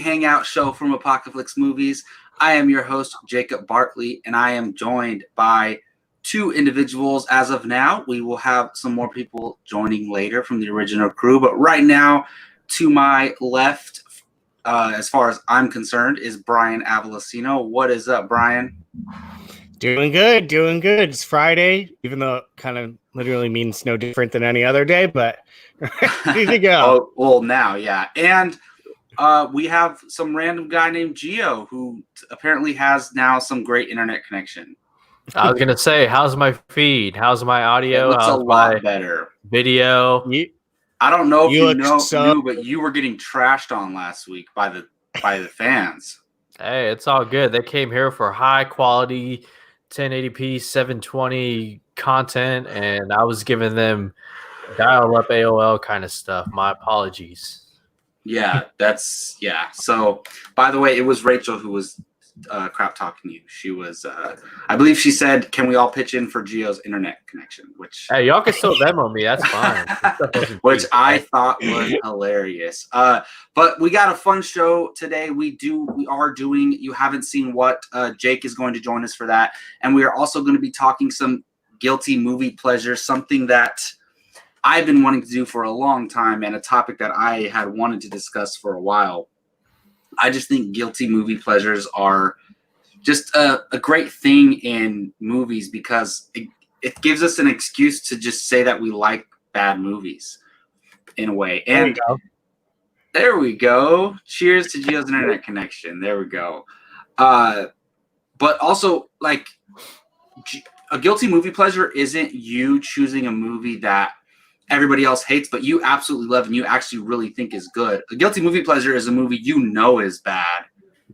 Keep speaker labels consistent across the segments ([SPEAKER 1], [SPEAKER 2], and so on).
[SPEAKER 1] hangout show from Apocaflix Movies. I am your host, Jacob Bartley, and I am joined by two individuals as of now. We will have some more people joining later from the original crew, but right now, to my left, as far as I'm concerned, is Brian Avalosino. What is up, Brian?
[SPEAKER 2] Doing good. It's Friday, even though it kind of literally means no different than any other day, but ready to go.
[SPEAKER 1] Oh, well, now, yeah. And we have some random guy named Gio who apparently has now some great internet connection.
[SPEAKER 3] I was going to say, how's my feed? How's my audio?
[SPEAKER 1] It looks
[SPEAKER 3] how's
[SPEAKER 1] a lot better.
[SPEAKER 3] Video?
[SPEAKER 1] I don't know if you
[SPEAKER 2] knew,
[SPEAKER 1] but you were getting trashed on last week by the fans.
[SPEAKER 3] Hey, it's all good. They came here for high quality 1080p 720 content, and I was giving them dial-up AOL kind of stuff. My apologies.
[SPEAKER 1] Yeah, So, by the way, it was Rachel who was crap talking you. She was, I believe she said, "Can we all pitch in for Gio's internet connection?" Which
[SPEAKER 3] hey, y'all can still Venmo me. That's fine.
[SPEAKER 1] Which I thought was hilarious. But we got a fun show today. We are doing. You haven't seen what Jake is going to join us for that, and we are also going to be talking some guilty movie pleasures, something that I've been wanting to do for a long time, and a topic that I had wanted to discuss for a while. I just think guilty movie pleasures are just a great thing in movies because it gives us an excuse to just say that we like bad movies in a way. And there we go. Cheers to Gio's internet connection. There we go. But also, like, a guilty movie pleasure isn't you choosing a movie that everybody else hates, but you absolutely love and you actually really think is good. A guilty movie pleasure is a movie you know is bad,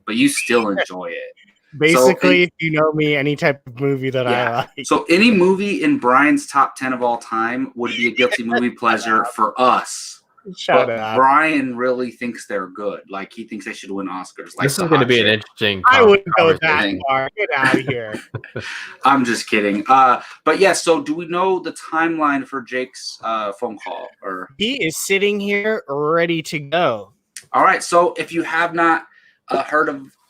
[SPEAKER 1] but you still enjoy it.
[SPEAKER 2] Basically, if you know me, any type of movie that I like.
[SPEAKER 1] So any movie in Brian's top 10 of all time would be a guilty movie pleasure for us.
[SPEAKER 2] Shut up.
[SPEAKER 1] Brian really thinks they're good. Like, he thinks they should win Oscars. Like,
[SPEAKER 3] this is going to be an interesting
[SPEAKER 2] I wouldn't go that far. Get out of here.
[SPEAKER 1] I'm just kidding. But yeah, so do we know the timeline for Jake's phone call? Or
[SPEAKER 2] he is sitting here ready to go.
[SPEAKER 1] All right. So if you have not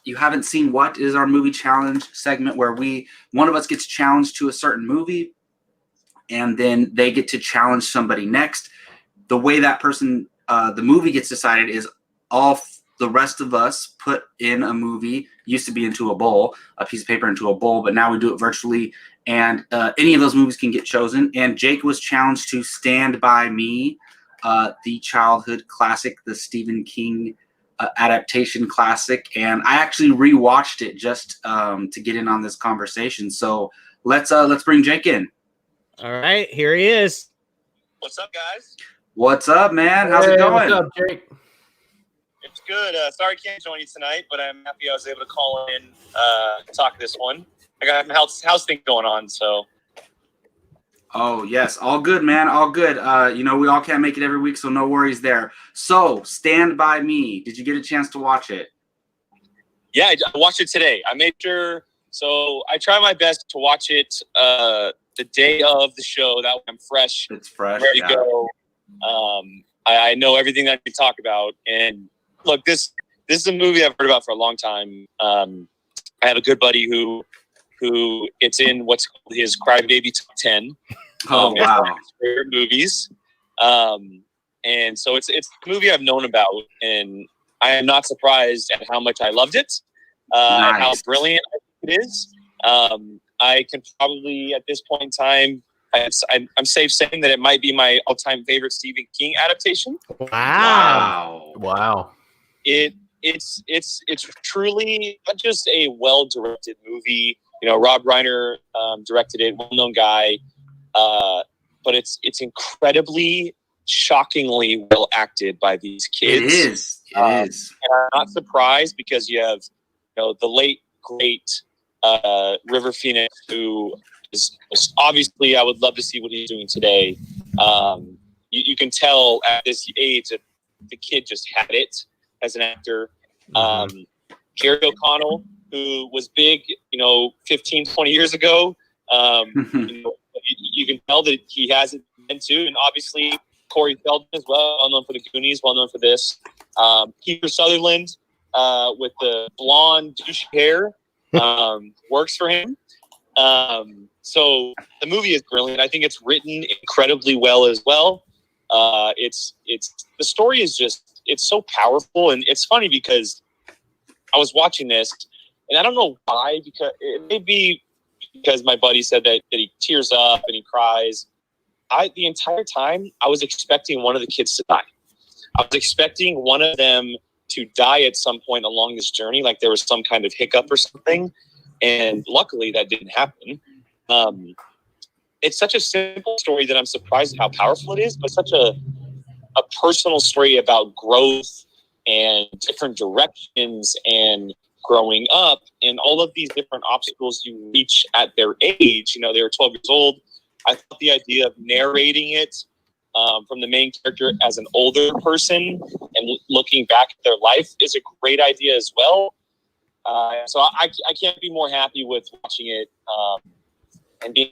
[SPEAKER 1] you haven't seen what is our movie challenge segment where one of us gets challenged to a certain movie and then they get to challenge somebody next. The way that person, the movie gets decided is all the rest of us put in a movie, used to be into a bowl, a piece of paper into a bowl, but now we do it virtually. And any of those movies can get chosen. And Jake was challenged to Stand By Me, the childhood classic, the Stephen King adaptation classic. And I actually rewatched it just to get in on this conversation. So let's bring Jake in.
[SPEAKER 2] All right, here he is.
[SPEAKER 4] What's up, guys?
[SPEAKER 1] What's up, man? How's it going?
[SPEAKER 3] What's up, Jake?
[SPEAKER 4] It's good. Sorry I can't join you tonight, but I'm happy I was able to call in and talk this one. I got my house thing going on, so.
[SPEAKER 1] Oh, yes. All good, man. All good. We all can't make it every week, so no worries there. So, Stand By Me. Did you get a chance to watch it?
[SPEAKER 4] Yeah, I watched it today. I made sure. So, I try my best to watch it the day of the show. That way I'm fresh.
[SPEAKER 1] It's fresh.
[SPEAKER 4] Ready to go. I know everything that you talk about, and look, this is a movie I've heard about for a long time. I have a good buddy who it's in what's called his Crybaby Top 10.
[SPEAKER 1] Oh wow!
[SPEAKER 4] His favorite movies, and so it's a movie I've known about, and I am not surprised at how much I loved it, and how brilliant it is. I can probably at this point in time. I'm safe saying that it might be my all-time favorite Stephen King adaptation.
[SPEAKER 3] Wow!
[SPEAKER 4] It's truly not just a well-directed movie. You know, Rob Reiner directed it, well-known guy, but it's incredibly, shockingly well acted by these kids.
[SPEAKER 1] It is.
[SPEAKER 4] And I'm not surprised because you have, the late great River Phoenix, who is obviously, I would love to see what he's doing today. You can tell at this age that the kid just had it as an actor. Jerry O'Connell, who was big, 15, 20 years ago. You can tell that he has it then too. And obviously Corey Feldman as well known for the Goonies, well known for this. Kiefer Sutherland, with the blonde douche hair works for him. So the movie is brilliant. I think it's written incredibly well as well. It's the story is just, it's so powerful, and it's funny because I was watching this and I don't know why, because it may be because my buddy said that he tears up and he cries. The entire time I was expecting one of the kids to die. I was expecting one of them to die at some point along this journey, like there was some kind of hiccup or something. And luckily that didn't happen. It's such a simple story that I'm surprised at how powerful it is, but such a personal story about growth and different directions and growing up and all of these different obstacles you reach at their age. You know, they were 12 years old. I thought the idea of narrating it from the main character as an older person and looking back at their life is a great idea as well. So I can't be more happy with watching it and being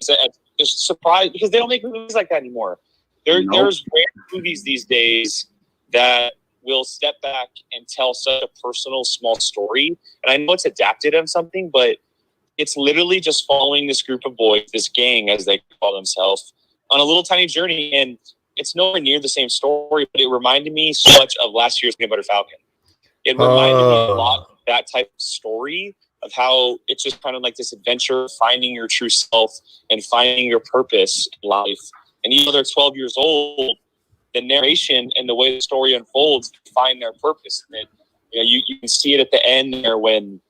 [SPEAKER 4] just surprised, because they don't make movies like that anymore. There's rare movies these days that will step back and tell such a personal, small story. And I know it's adapted on something, but it's literally just following this group of boys, this gang, as they call themselves, on a little tiny journey. And it's nowhere near the same story, but it reminded me so much of last year's Peanut Butter Falcon. It reminded me a lot of that type of story, of how it's just kind of like this adventure, finding your true self and finding your purpose in life. And even though they're 12 years old, the narration and the way the story unfolds find their purpose. And you can see it at the end there when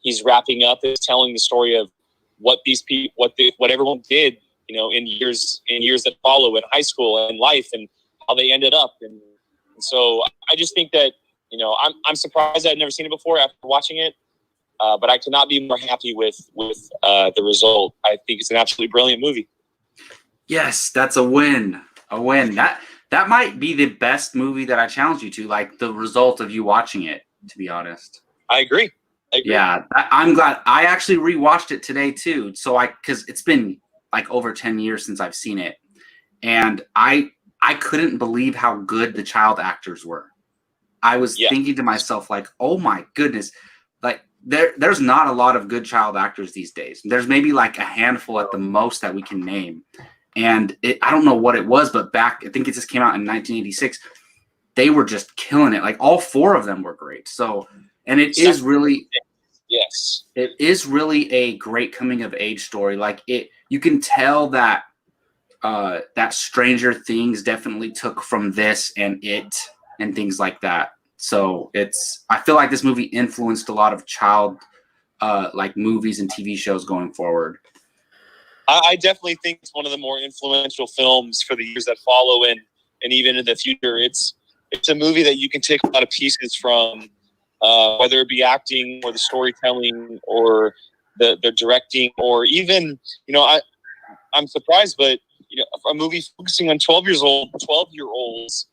[SPEAKER 4] he's wrapping up, is telling the story of what these people, what everyone did, in years that follow in high school and life, and how they ended up. And so I just think that, I'm surprised I'd never seen it before after watching it. But I cannot be more happy with the result. I think it's an absolutely brilliant movie.
[SPEAKER 1] Yes, that's a win. A win. That might be the best movie that I challenged you to, like the result of you watching it, to be honest.
[SPEAKER 4] I agree.
[SPEAKER 1] Yeah, I'm glad. I actually rewatched it today too. So because it's been like over 10 years since I've seen it. And I couldn't believe how good the child actors were. I was thinking to myself, like, oh my goodness, like there's not a lot of good child actors these days. There's maybe like a handful at the most that we can name. And I don't know what it was, but back, I think it just came out in 1986. They were just killing it. Like all four of them were great. So, and it is really a great coming of age story. Like you can tell that that Stranger Things definitely took from this and it and things like that. So I feel like this movie influenced a lot of child like movies and TV shows going forward.
[SPEAKER 4] I definitely think it's one of the more influential films for the years that follow, and even in the future. It's a movie that you can take a lot of pieces from, whether it be acting or the storytelling or the directing, or even, I'm surprised, but a movie focusing on 12-year-olds,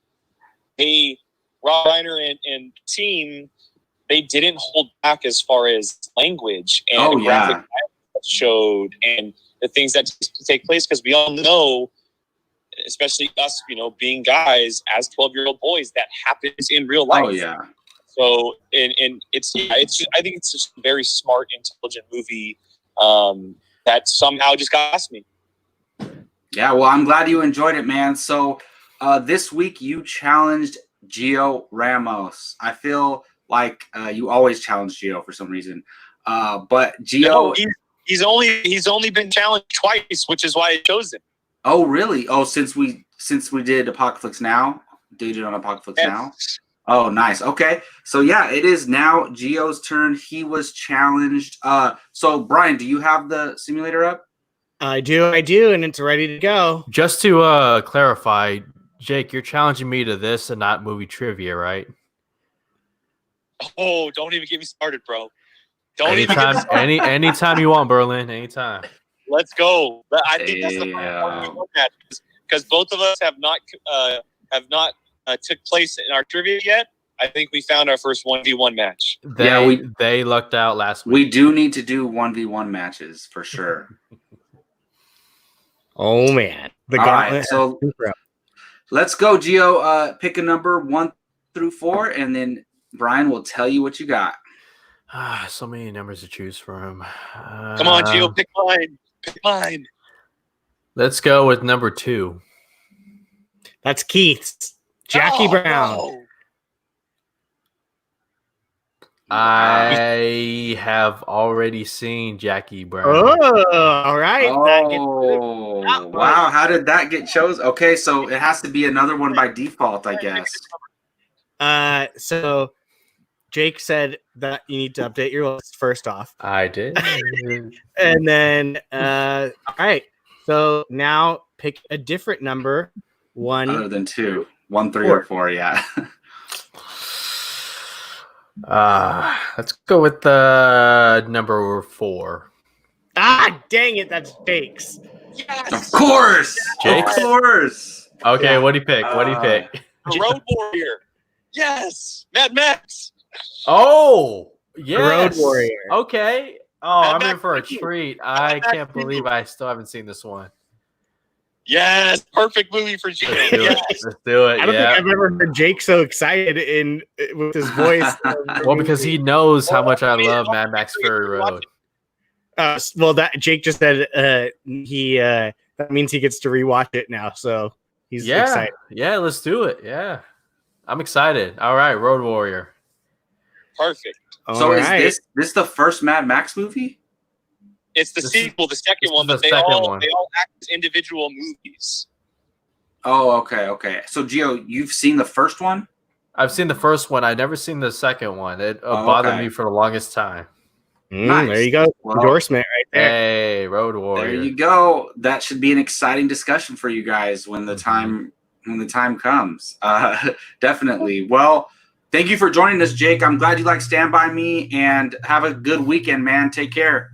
[SPEAKER 4] Rob Reiner and team, they didn't hold back as far as language and graphic showed and the things that take place, because we all know, especially us, being guys as 12-year-old boys, that happens in real life.
[SPEAKER 1] Oh yeah.
[SPEAKER 4] So and it's just, I think it's just a very smart, intelligent movie that somehow just got past me.
[SPEAKER 1] Yeah, well, I'm glad you enjoyed it, man. So this week you challenged Gio Ramos. I feel like you always challenge Gio for some reason. But Gio,
[SPEAKER 4] he's only been challenged twice, which is why I chose him.
[SPEAKER 1] Oh, really? Oh, since we did Apocaflix Now, did it on Apocaflix Now? Oh, nice. Okay, so yeah, it is now Gio's turn. He was challenged. So Brian, do you have the simulator up?
[SPEAKER 2] I do, and it's ready to go.
[SPEAKER 3] Just to clarify, Jake, you're challenging me to this and not movie trivia, right?
[SPEAKER 4] Oh, don't even get me started, bro.
[SPEAKER 3] Anytime you want, Berlin. Anytime.
[SPEAKER 4] Let's go. But I think that's the first one because both of us have not took place in our trivia yet. I think we found our first 1v1 match.
[SPEAKER 3] They lucked out last week.
[SPEAKER 1] We do need to do 1v1 matches for sure.
[SPEAKER 2] Oh man.
[SPEAKER 1] All right, so let's go, Gio. Pick a number 1 through 4, and then Brian will tell you what you got.
[SPEAKER 3] So many numbers to choose from.
[SPEAKER 4] Come on, Gio, pick mine. Pick mine.
[SPEAKER 3] Let's go with number 2.
[SPEAKER 2] That's Keith's. Jackie Brown.
[SPEAKER 4] No.
[SPEAKER 3] I have already seen Jackie Brown.
[SPEAKER 2] Oh, all right.
[SPEAKER 1] Oh, wow. How did that get chosen? Okay, so it has to be another one by default, I guess.
[SPEAKER 2] So Jake said that you need to update your list first off.
[SPEAKER 3] I did.
[SPEAKER 2] And then, all right. So now pick a different number.
[SPEAKER 1] Other than 2. 1, 3, or 4, yeah.
[SPEAKER 3] Let's go with the number 4.
[SPEAKER 2] Ah, dang it. That's Jake's.
[SPEAKER 4] Yes.
[SPEAKER 1] Of course.
[SPEAKER 3] Jake's?
[SPEAKER 1] Of course.
[SPEAKER 3] Okay,
[SPEAKER 2] Yeah.
[SPEAKER 3] what do you pick? What do you pick?
[SPEAKER 4] The Road Warrior. Yes. Mad Max.
[SPEAKER 3] Oh, yes.
[SPEAKER 2] Road Warrior.
[SPEAKER 3] Okay. Oh,
[SPEAKER 4] Mad
[SPEAKER 3] I'm in
[SPEAKER 4] Max
[SPEAKER 3] for a
[SPEAKER 4] 2.
[SPEAKER 3] treat.
[SPEAKER 4] Mad
[SPEAKER 3] I
[SPEAKER 4] Max
[SPEAKER 3] can't
[SPEAKER 4] 2.
[SPEAKER 3] believe I still haven't seen this one.
[SPEAKER 4] Yes. Perfect movie for Gio.
[SPEAKER 3] Let's do
[SPEAKER 4] Yes.
[SPEAKER 3] it. Let's do it.
[SPEAKER 2] I don't
[SPEAKER 3] Yeah.
[SPEAKER 2] think I've ever heard Jake so excited with his voice.
[SPEAKER 3] Well, because he knows how much I love Mad Max Fury Road.
[SPEAKER 2] Well, that Jake just said that means he gets to rewatch it now, so he's
[SPEAKER 3] Yeah.
[SPEAKER 2] excited.
[SPEAKER 3] Yeah, let's do it. Yeah. I'm excited. All right, Road Warrior.
[SPEAKER 4] Perfect.
[SPEAKER 1] So
[SPEAKER 2] All
[SPEAKER 1] is
[SPEAKER 2] right.
[SPEAKER 1] this the first Mad Max movie?
[SPEAKER 4] It's the
[SPEAKER 3] This
[SPEAKER 4] sequel, the second
[SPEAKER 3] this
[SPEAKER 4] one,
[SPEAKER 3] is
[SPEAKER 4] but
[SPEAKER 3] the second one.
[SPEAKER 4] they all act as individual movies.
[SPEAKER 1] Oh, okay. So Gio, you've seen the first one?
[SPEAKER 3] I've seen the first one. I've never seen the second one. It
[SPEAKER 1] Oh,
[SPEAKER 3] bothered
[SPEAKER 1] okay.
[SPEAKER 3] me for the longest time.
[SPEAKER 1] Nice.
[SPEAKER 2] There you go.
[SPEAKER 1] Well,
[SPEAKER 2] Endorsement right there.
[SPEAKER 3] Hey, Road Warrior.
[SPEAKER 1] There you go. That should be an exciting discussion for you guys when the
[SPEAKER 3] Mhm.
[SPEAKER 1] time comes. Definitely. Well, thank you for joining us, Jake. I'm glad you like Stand By Me, and have a good weekend, man. Take care.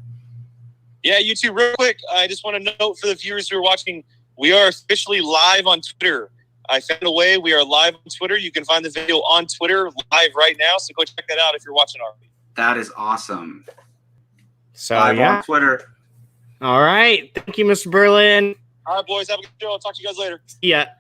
[SPEAKER 4] Yeah, you too. Real quick, I just want to note for the viewers who are watching, we are officially live on Twitter. I found a way. We are live on Twitter. You can find the video on Twitter live right now, so go check that out if you're watching already.
[SPEAKER 1] That is awesome.
[SPEAKER 2] So
[SPEAKER 1] Live
[SPEAKER 2] yeah.
[SPEAKER 1] on Twitter.
[SPEAKER 2] All right. Thank you, Mr. Berlin.
[SPEAKER 4] All right, boys, have a good show. I'll talk to you guys later.
[SPEAKER 2] Yeah.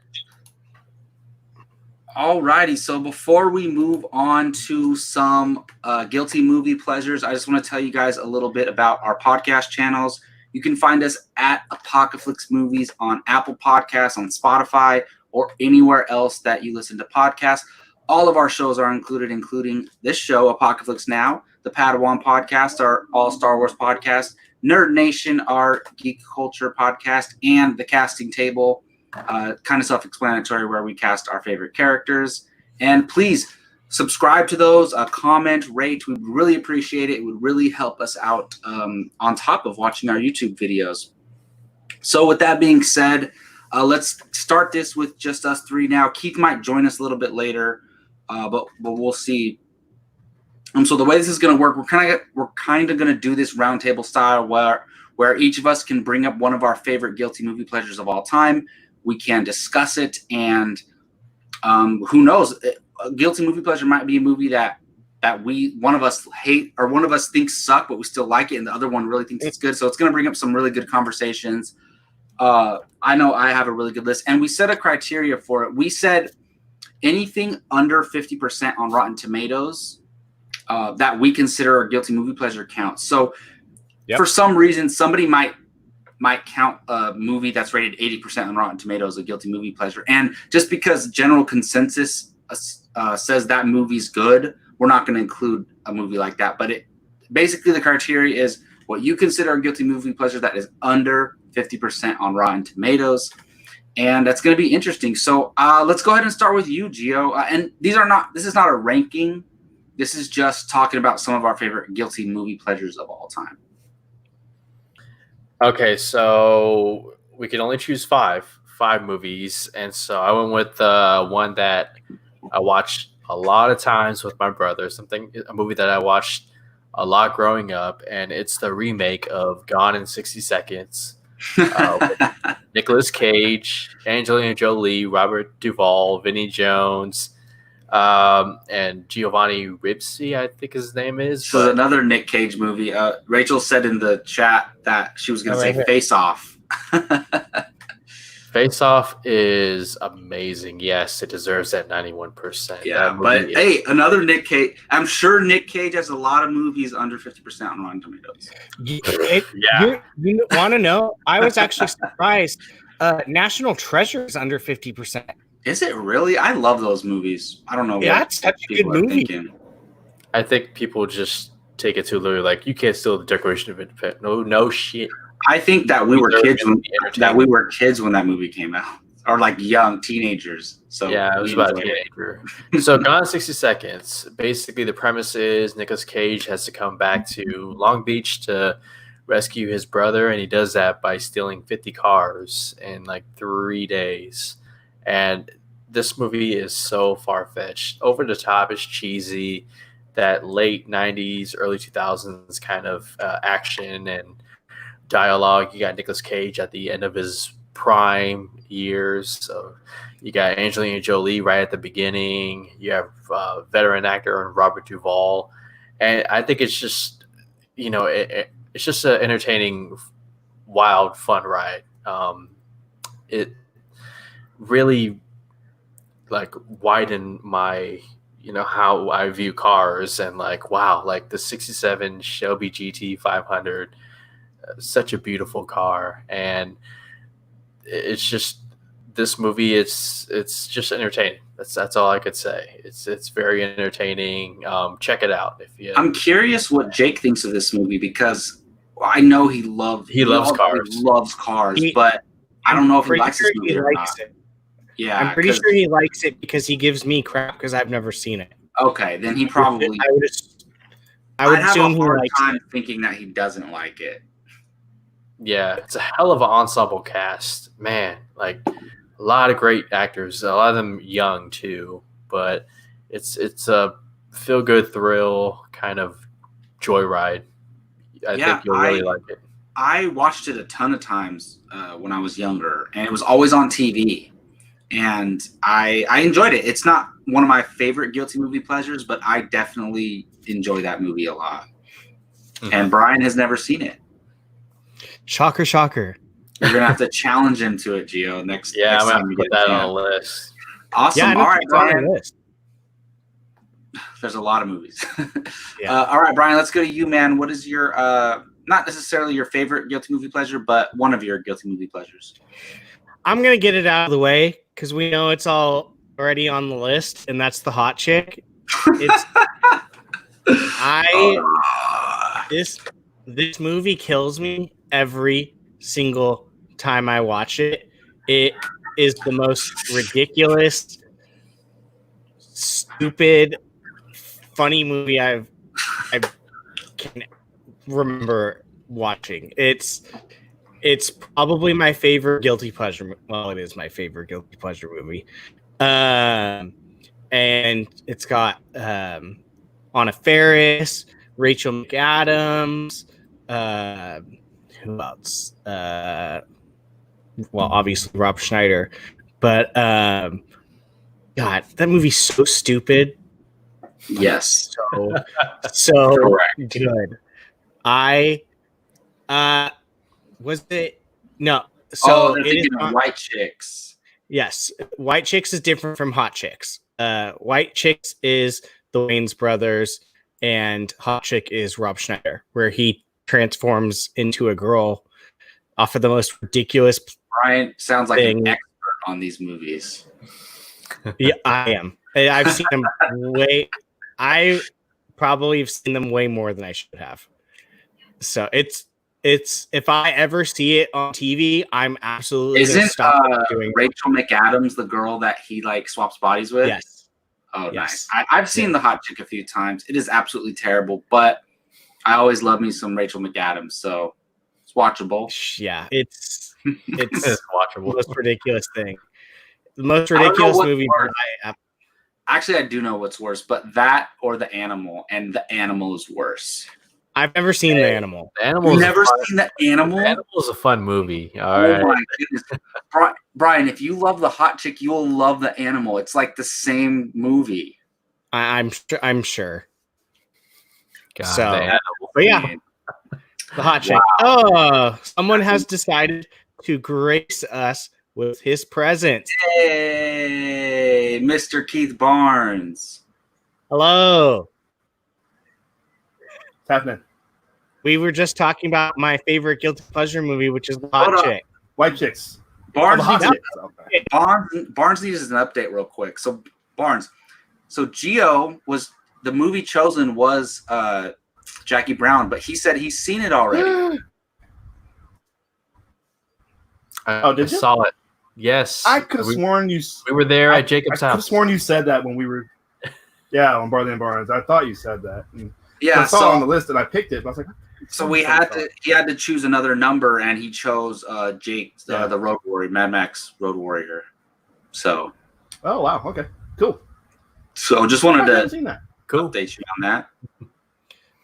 [SPEAKER 1] Alrighty, so before we move on to some guilty movie pleasures, I just want to tell you guys a little bit about our podcast channels. You can find us at Apocaflix Movies on Apple Podcasts, on Spotify, or anywhere else that you listen to podcasts. All of our shows are included, including this show, Apocaflix Now, the Padawan Podcast, our All Star Wars podcast, Nerd Nation, our geek culture podcast, and the Casting Table. Kind of self-explanatory, where we cast our favorite characters. And please subscribe to those, comment, rate. We'd really appreciate it. It would really help us out on top of watching our YouTube videos. So with that being said, let's start this with just us three now. Keith might join us a little bit later, but we'll see. So the way this is going to work, we're kind of going to do this roundtable style where each of us can bring up one of our favorite guilty movie pleasures of all time. We can discuss it, and who knows? A guilty movie pleasure might be a movie that one of us hate or one of us thinks suck, but we still like it, and the other one really thinks it's good. So it's going to bring up some really good conversations. I know I have a really good list, and we set a criteria for it. We said anything under 50% on Rotten Tomatoes that we consider a guilty movie pleasure counts. So for some reason, somebody might count a movie that's rated 80% on Rotten Tomatoes a guilty movie pleasure. And just because general consensus says that movie's good, we're not going to include a movie like that. But basically the criteria is what you consider a guilty movie pleasure that is under 50% on Rotten Tomatoes. And that's going to be interesting. So let's go ahead and start with you, Gio. And this is not a ranking. This is just talking about some of our favorite guilty movie pleasures of all time.
[SPEAKER 3] Okay, so we can only choose five movies, and so I went with one that I watched a lot of times with my brother. A movie that I watched a lot growing up, and it's the remake of Gone in 60 Seconds. With Nicolas Cage, Angelina Jolie, Robert Duvall, Vinnie Jones, and Giovanni Ribisi, I think his name is.
[SPEAKER 1] So another Nick Cage movie. Rachel said in the chat that she was going to say Face Off.
[SPEAKER 3] Face Off is amazing. Yes, it deserves that 91%.
[SPEAKER 1] Yeah, but hey, another Nick Cage. I'm sure Nick Cage has a lot of movies under 50% on Rotten Tomatoes.
[SPEAKER 2] You want to know? I was actually surprised. National Treasure is under 50%.
[SPEAKER 1] Is it really? I love those movies. I don't know
[SPEAKER 2] Yeah,
[SPEAKER 1] what
[SPEAKER 2] it's such a good
[SPEAKER 1] people are
[SPEAKER 2] movie.
[SPEAKER 1] thinking.
[SPEAKER 3] I think people just take it too literally. Like, you can't steal the Declaration of Independence. No shit.
[SPEAKER 1] I think that we were kids when that movie came out, or like young teenagers. So
[SPEAKER 3] yeah, it was about a teenager. So Gone in 60 Seconds. Basically, the premise is Nicolas Cage has to come back to Long Beach to rescue his brother, and he does that by stealing 50 cars in like 3 days. And this movie is so far-fetched, over the top. It's cheesy, that late 90s, early 2000s kind of action and dialogue. You got Nicolas Cage at the end of his prime years. So you got Angelina Jolie right at the beginning. You have veteran actor Robert Duvall. And I think it's just, it's just an entertaining, wild, fun ride. It really like widened my, how I view cars, and like, wow, like the 67 Shelby GT 500, such a beautiful car. And it's just, this movie, it's just entertaining. That's all I could say. It's very entertaining. Check it out if you.
[SPEAKER 1] I'm curious what Jake thinks of this movie, because I know he loves cars, but I don't know if he likes this movie or not. Yeah,
[SPEAKER 2] I'm pretty sure he likes it because he gives me crap because I've never seen it.
[SPEAKER 1] Okay, then he probably.
[SPEAKER 2] I would
[SPEAKER 1] have
[SPEAKER 2] assume
[SPEAKER 1] a hard
[SPEAKER 2] he likes
[SPEAKER 1] time
[SPEAKER 2] it.
[SPEAKER 1] thinking that he doesn't like it.
[SPEAKER 3] Yeah, it's a hell of an ensemble cast, man. Like, a lot of great actors, a lot of them young too. But it's a feel good thrill kind of joyride. I think you'll really like it.
[SPEAKER 1] I watched it a ton of times when I was younger, and it was always on TV. And I enjoyed it. It's not one of my favorite guilty movie pleasures, but I definitely enjoy that movie a lot. Mm-hmm. And Brian has never seen it.
[SPEAKER 2] Shocker. You're
[SPEAKER 1] gonna have to challenge him to it, Gio. Next
[SPEAKER 3] I'm
[SPEAKER 1] time
[SPEAKER 3] gonna put that on the list.
[SPEAKER 1] Awesome.
[SPEAKER 2] Yeah,
[SPEAKER 1] all right, Brian.
[SPEAKER 2] List.
[SPEAKER 1] There's a lot of movies.
[SPEAKER 2] Yeah.
[SPEAKER 1] All right, Brian. Let's go to you, man. What is your not necessarily your favorite guilty movie pleasure, but one of your guilty movie pleasures?
[SPEAKER 2] I'm gonna get it out of the way because we know it's all already on the list, and that's the hot chick. It's this movie kills me every single time I watch it. It is the most ridiculous, stupid, funny movie I can remember watching. It's probably my favorite guilty pleasure. Well, it is my favorite guilty pleasure movie. And it's got Anna Faris, Rachel McAdams, who else? Well, obviously Rob Schneider. But God, that movie's so stupid.
[SPEAKER 1] Yes.
[SPEAKER 2] So good. Was it? No. So
[SPEAKER 1] they're thinking of White Chicks.
[SPEAKER 2] Yes. White Chicks is different from Hot Chicks. White Chicks is the Wayans brothers, and Hot Chick is Rob Schneider, where he transforms into a girl off of the most ridiculous.
[SPEAKER 1] Brian sounds like an expert on these movies.
[SPEAKER 2] Yeah, I am. I've seen them I probably have seen them way more than I should have. So it's if I ever see it on TV, I'm absolutely
[SPEAKER 1] Isn't
[SPEAKER 2] doing
[SPEAKER 1] Rachel McAdams the girl that he like swaps bodies with?
[SPEAKER 2] Yes.
[SPEAKER 1] Oh, yes. Nice. I've seen The Hot Chick a few times. It is absolutely terrible, but I always love me some Rachel McAdams, so it's watchable.
[SPEAKER 2] Yeah, it's
[SPEAKER 3] watchable.
[SPEAKER 2] The most ridiculous thing. The most ridiculous movie.
[SPEAKER 1] Actually, I do know what's worse, but that or The Animal, and The Animal is worse.
[SPEAKER 2] I've never seen The Animal.
[SPEAKER 3] The Animal.
[SPEAKER 1] You've never seen The Animal?
[SPEAKER 3] The Animal is a fun movie. All right.
[SPEAKER 1] My goodness. Brian, if you love The Hot Chick, you will love The Animal. It's like the same movie.
[SPEAKER 2] I'm sure.
[SPEAKER 3] God,
[SPEAKER 2] so, but yeah, The Hot Chick. Wow. Oh, someone has decided to grace us with his presence.
[SPEAKER 1] Hey, Mr. Keith Barnes.
[SPEAKER 2] Hello.
[SPEAKER 5] What's happening?
[SPEAKER 2] We were just talking about my favorite guilty pleasure movie, which is The
[SPEAKER 1] Hold
[SPEAKER 2] Hot
[SPEAKER 1] on.
[SPEAKER 2] Chick.
[SPEAKER 5] White chicks.
[SPEAKER 1] Barnes
[SPEAKER 5] Oh, the hot
[SPEAKER 1] needs,
[SPEAKER 5] chicks. Okay.
[SPEAKER 1] Barnes needs an update real quick. So Barnes, so Gio was the movie chosen was Jackie Brown, but he said he's seen it already.
[SPEAKER 5] Oh, did
[SPEAKER 3] I
[SPEAKER 5] you?
[SPEAKER 3] saw it. Yes.
[SPEAKER 5] I could have sworn you.
[SPEAKER 3] We were there
[SPEAKER 5] I
[SPEAKER 3] at Jacob's
[SPEAKER 5] could have
[SPEAKER 3] house.
[SPEAKER 5] sworn you said that when we were. Yeah, on Barley and Barnes. I thought you said that. And
[SPEAKER 1] Yeah,
[SPEAKER 5] I saw it on the
[SPEAKER 1] so
[SPEAKER 5] list and I picked it. But I was like,
[SPEAKER 1] he had to choose another number, and he chose Jake,
[SPEAKER 5] Yeah.
[SPEAKER 1] the Road Warrior, Mad Max Road Warrior. So
[SPEAKER 5] Oh wow. Okay. Cool.
[SPEAKER 1] just
[SPEAKER 5] I
[SPEAKER 1] wanted
[SPEAKER 5] haven't
[SPEAKER 1] to
[SPEAKER 5] seen that.
[SPEAKER 3] Cool.
[SPEAKER 1] update you on that.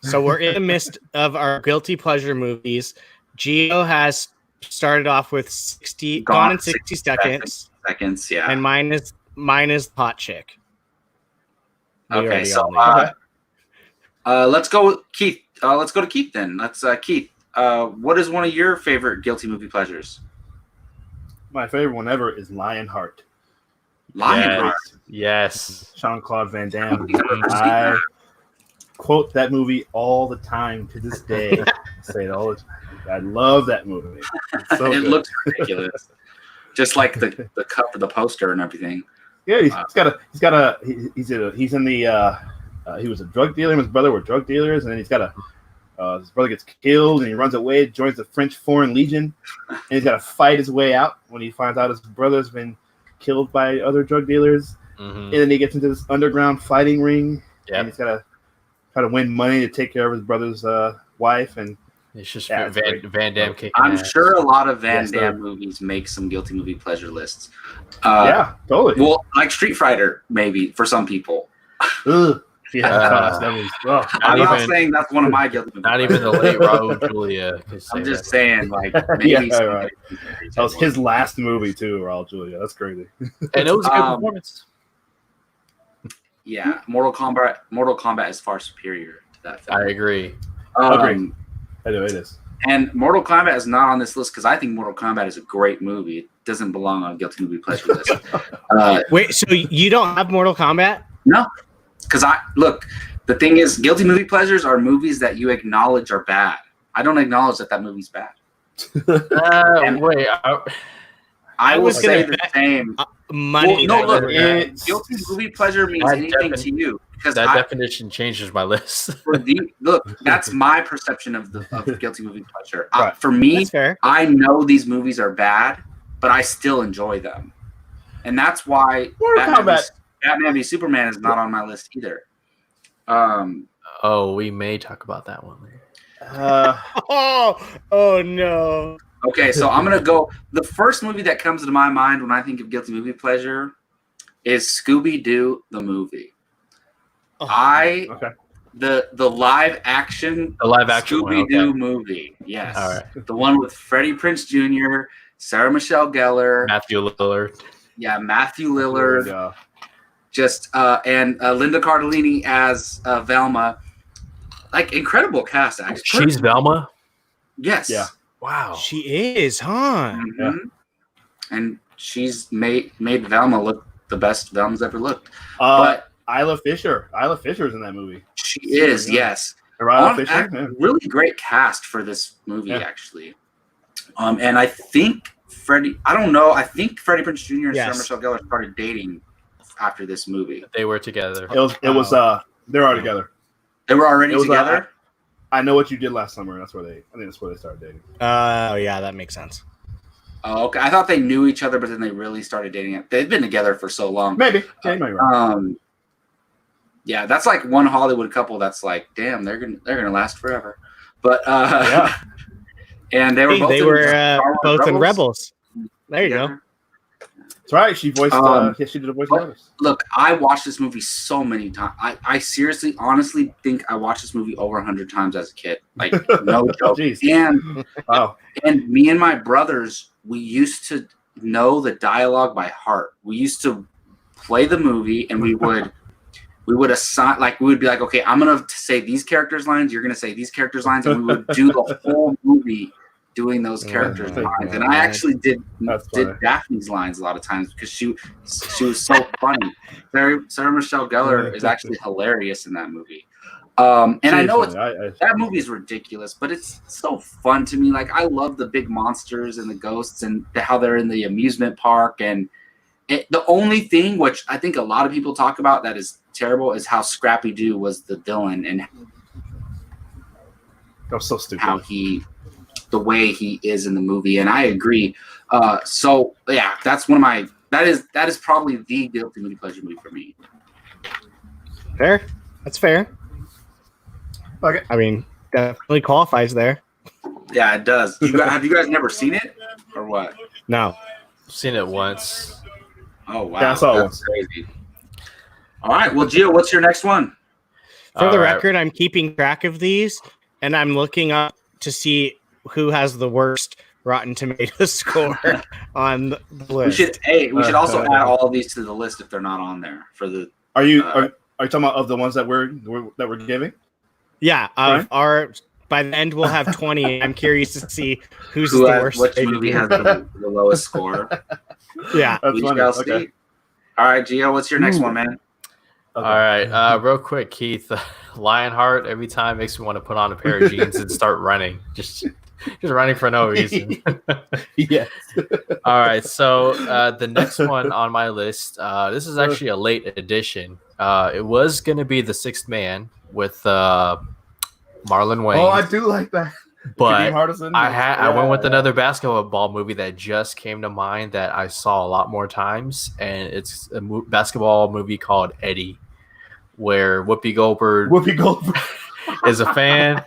[SPEAKER 2] So we're in the midst of our guilty pleasure movies. Gio has started off with 60 gone in 60 seconds,
[SPEAKER 1] Yeah.
[SPEAKER 2] and mine is Hot Chick. We
[SPEAKER 1] Okay,
[SPEAKER 2] already
[SPEAKER 1] so
[SPEAKER 2] all knew.
[SPEAKER 1] let's go with Keith. Let's go to Keith then. Let's Keith. What is one of your favorite guilty movie pleasures?
[SPEAKER 5] My favorite one ever is Lionheart.
[SPEAKER 1] Lionheart.
[SPEAKER 3] Yes.
[SPEAKER 5] Jean-Claude Van Damme.
[SPEAKER 1] I've never seen
[SPEAKER 5] I
[SPEAKER 1] that.
[SPEAKER 5] quote that movie all the time to this day. I say it all the time. I love that movie. It's so
[SPEAKER 1] It
[SPEAKER 5] good.
[SPEAKER 1] looks ridiculous, just like the cup of the poster and everything.
[SPEAKER 5] Yeah, he's in the he was a drug dealer and his brother were drug dealers, and then his brother gets killed and he runs away, joins the French Foreign Legion, and he's got to fight his way out when he finds out his brother's been killed by other drug dealers.
[SPEAKER 3] Mhm.
[SPEAKER 5] And then he gets into this underground fighting ring,
[SPEAKER 3] Yep.
[SPEAKER 5] and he's got to try to win money to take care of his brother's wife. And
[SPEAKER 3] It's just
[SPEAKER 5] Yeah, it's great.
[SPEAKER 3] Van Damme kicking
[SPEAKER 1] I'm
[SPEAKER 3] ass.
[SPEAKER 1] sure a lot of Van
[SPEAKER 5] Yes,
[SPEAKER 1] Damme
[SPEAKER 5] sir.
[SPEAKER 1] movies make some guilty movie pleasure lists.
[SPEAKER 5] yeah, totally.
[SPEAKER 1] Well, like Street Fighter, maybe for some people.
[SPEAKER 5] Ugh. Yeah,
[SPEAKER 3] Uh,
[SPEAKER 5] that was. Oh.
[SPEAKER 1] I'm not
[SPEAKER 3] even-
[SPEAKER 1] saying that's one of my guilty movie
[SPEAKER 3] Not even the late Raul Julia could say
[SPEAKER 1] I'm just
[SPEAKER 3] that.
[SPEAKER 1] saying, like, maybe
[SPEAKER 5] Yeah,
[SPEAKER 1] some
[SPEAKER 5] right. That was his last movie too, Raul Julia. That's crazy.
[SPEAKER 3] And it was a good
[SPEAKER 1] Um,
[SPEAKER 3] performance.
[SPEAKER 1] Yeah, Mortal Kombat is far superior to that film.
[SPEAKER 3] I agree.
[SPEAKER 5] Agreed. Anyway, it is.
[SPEAKER 1] And Mortal Kombat is not on this list because I think Mortal Kombat is a great movie. It doesn't belong on guilty movie pleasure list.
[SPEAKER 2] Wait, so you don't have Mortal Kombat?
[SPEAKER 1] No, because the thing is, guilty movie pleasures are movies that you acknowledge are bad. I don't acknowledge that movie's bad.
[SPEAKER 3] Wait.
[SPEAKER 1] I will
[SPEAKER 2] was
[SPEAKER 1] say
[SPEAKER 2] gonna
[SPEAKER 1] the
[SPEAKER 2] bet-
[SPEAKER 1] same.
[SPEAKER 2] Money.
[SPEAKER 1] Well, no,
[SPEAKER 2] that
[SPEAKER 1] look,
[SPEAKER 2] you were-
[SPEAKER 5] it's-
[SPEAKER 1] Guilty movie pleasure means
[SPEAKER 3] That
[SPEAKER 1] anything
[SPEAKER 3] defin-
[SPEAKER 1] to you because
[SPEAKER 3] that definition changes my list.
[SPEAKER 1] that's my perception of guilty movie pleasure.
[SPEAKER 5] Right.
[SPEAKER 1] For me,
[SPEAKER 2] That's fair.
[SPEAKER 1] I know these movies are bad, but I still enjoy them, and that's why
[SPEAKER 5] Mortal Kombat.
[SPEAKER 1] Batman v Superman is not on my list either.
[SPEAKER 3] Oh, we may talk about that one later.
[SPEAKER 2] Oh no.
[SPEAKER 1] Okay, so I'm gonna go. The first movie that comes to my mind when I think of guilty movie pleasure is Scooby-Doo the movie.
[SPEAKER 5] Okay.
[SPEAKER 1] The live action
[SPEAKER 3] The live action one,
[SPEAKER 1] Scooby-Doo
[SPEAKER 3] okay.
[SPEAKER 1] movie. Yes,
[SPEAKER 3] All right.
[SPEAKER 1] the one with Freddie Prinze Jr., Sarah Michelle Gellar,
[SPEAKER 3] Matthew Lillard.
[SPEAKER 1] Matthew
[SPEAKER 5] There we
[SPEAKER 1] Lillard,
[SPEAKER 5] go.
[SPEAKER 1] and Linda Cardellini as Velma. Like incredible cast, actually.
[SPEAKER 3] She's Velma.
[SPEAKER 1] Yes.
[SPEAKER 5] Yeah.
[SPEAKER 3] Wow.
[SPEAKER 2] She is, huh?
[SPEAKER 1] Mhm.
[SPEAKER 5] Yeah.
[SPEAKER 1] And she's made Velma look the best Velma's ever looked.
[SPEAKER 5] But Isla Fisher. Isla Fisher's in that movie.
[SPEAKER 1] She is,
[SPEAKER 5] Yeah.
[SPEAKER 1] yes.
[SPEAKER 5] Isla Fisher. Yeah.
[SPEAKER 1] Really great cast for this movie,
[SPEAKER 5] Yeah.
[SPEAKER 1] actually. And I think I don't know. I think Freddie Prinze Jr. and
[SPEAKER 2] Yes.
[SPEAKER 1] Sarah Michelle Gellar started dating after this movie.
[SPEAKER 3] They were together.
[SPEAKER 5] It was they're all together.
[SPEAKER 1] They were already
[SPEAKER 5] It was,
[SPEAKER 1] together.
[SPEAKER 5] I Know What You Did Last Summer. I think that's where they started dating.
[SPEAKER 2] Oh yeah, that makes sense.
[SPEAKER 1] Oh, okay. I thought they knew each other, but then they really started dating. They've been together for so long.
[SPEAKER 5] Maybe. Yeah, you might be right.
[SPEAKER 1] Yeah, that's like one Hollywood couple that's like, damn, they're gonna last forever. But
[SPEAKER 5] Yeah.
[SPEAKER 1] and they were both
[SPEAKER 2] They
[SPEAKER 1] in
[SPEAKER 2] were
[SPEAKER 1] Star Wars
[SPEAKER 2] both in Rebels. There you go.
[SPEAKER 5] That's right. She voiced. She did a voice.
[SPEAKER 1] but-
[SPEAKER 5] of Rebels.
[SPEAKER 1] Look, I watched this movie so many times. I seriously, honestly think I watched this movie over 100 times as a kid. Like, no joke.
[SPEAKER 5] Jeez.
[SPEAKER 1] And me and my brothers, we used to know the dialogue by heart. We used to play the movie, and we would assign, like, we would be like, okay, I'm gonna say these characters' lines. You're gonna say these characters' lines, and we would do the whole movie doing those characters'
[SPEAKER 2] my
[SPEAKER 1] lines, and
[SPEAKER 2] God.
[SPEAKER 1] I actually did
[SPEAKER 5] That's funny.
[SPEAKER 1] Daphne's lines a lot of times because she was so funny. Sarah Michelle Gellar is actually hilarious in that movie. And I
[SPEAKER 5] She's
[SPEAKER 1] know
[SPEAKER 5] funny.
[SPEAKER 1] that movie's ridiculous, but it's so fun to me. Like I love the big monsters and the ghosts and how they're in the amusement park. And the only thing which I think a lot of people talk about that is terrible is how Scrappy Doo was the villain and
[SPEAKER 5] That was so stupid.
[SPEAKER 1] how the way he is in the movie. And I agree. So yeah, that's one of my that is probably the guilty movie pleasure movie for me.
[SPEAKER 2] Fair. That's fair.
[SPEAKER 5] Okay.
[SPEAKER 2] I mean, definitely qualifies there.
[SPEAKER 1] Yeah, it does. Have you guys never seen it or what?
[SPEAKER 2] No.
[SPEAKER 3] Seen it once.
[SPEAKER 1] Oh wow,
[SPEAKER 5] Yeah, I saw it
[SPEAKER 1] that's crazy. All right, well, Gio, what's your next one?
[SPEAKER 2] For the
[SPEAKER 3] All right.
[SPEAKER 2] record, I'm keeping track of these, and I'm looking up to see who has the worst Rotten Tomatoes score on the list.
[SPEAKER 1] We should also add all of these to the list if they're not on there for the.
[SPEAKER 5] Are you talking about of the ones that we're giving?
[SPEAKER 2] Yeah,
[SPEAKER 5] Right.
[SPEAKER 2] by the end we'll have 20. I'm curious to see who's
[SPEAKER 1] Who
[SPEAKER 2] the
[SPEAKER 1] has,
[SPEAKER 2] worst.
[SPEAKER 1] which movie has the lowest score?
[SPEAKER 2] Yeah.
[SPEAKER 5] That's
[SPEAKER 1] We
[SPEAKER 5] funny.
[SPEAKER 1] shall
[SPEAKER 5] Okay.
[SPEAKER 1] see. All right, Gio, what's your next one, man?
[SPEAKER 5] Okay.
[SPEAKER 3] All right, real quick, Keith. Lionheart every time makes me want to put on a pair of jeans and start running. Just running for no reason.
[SPEAKER 5] Yes.
[SPEAKER 3] All right, so the next one on my list, this is actually a late addition. It was going to be The Sixth Man with Marlon Wayans.
[SPEAKER 5] Oh, I do like that.
[SPEAKER 3] but
[SPEAKER 5] Hardison.
[SPEAKER 3] I went with another basketball movie that just came to mind that I saw a lot more times, and it's a basketball movie called Eddie, where Whoopi Goldberg is a fan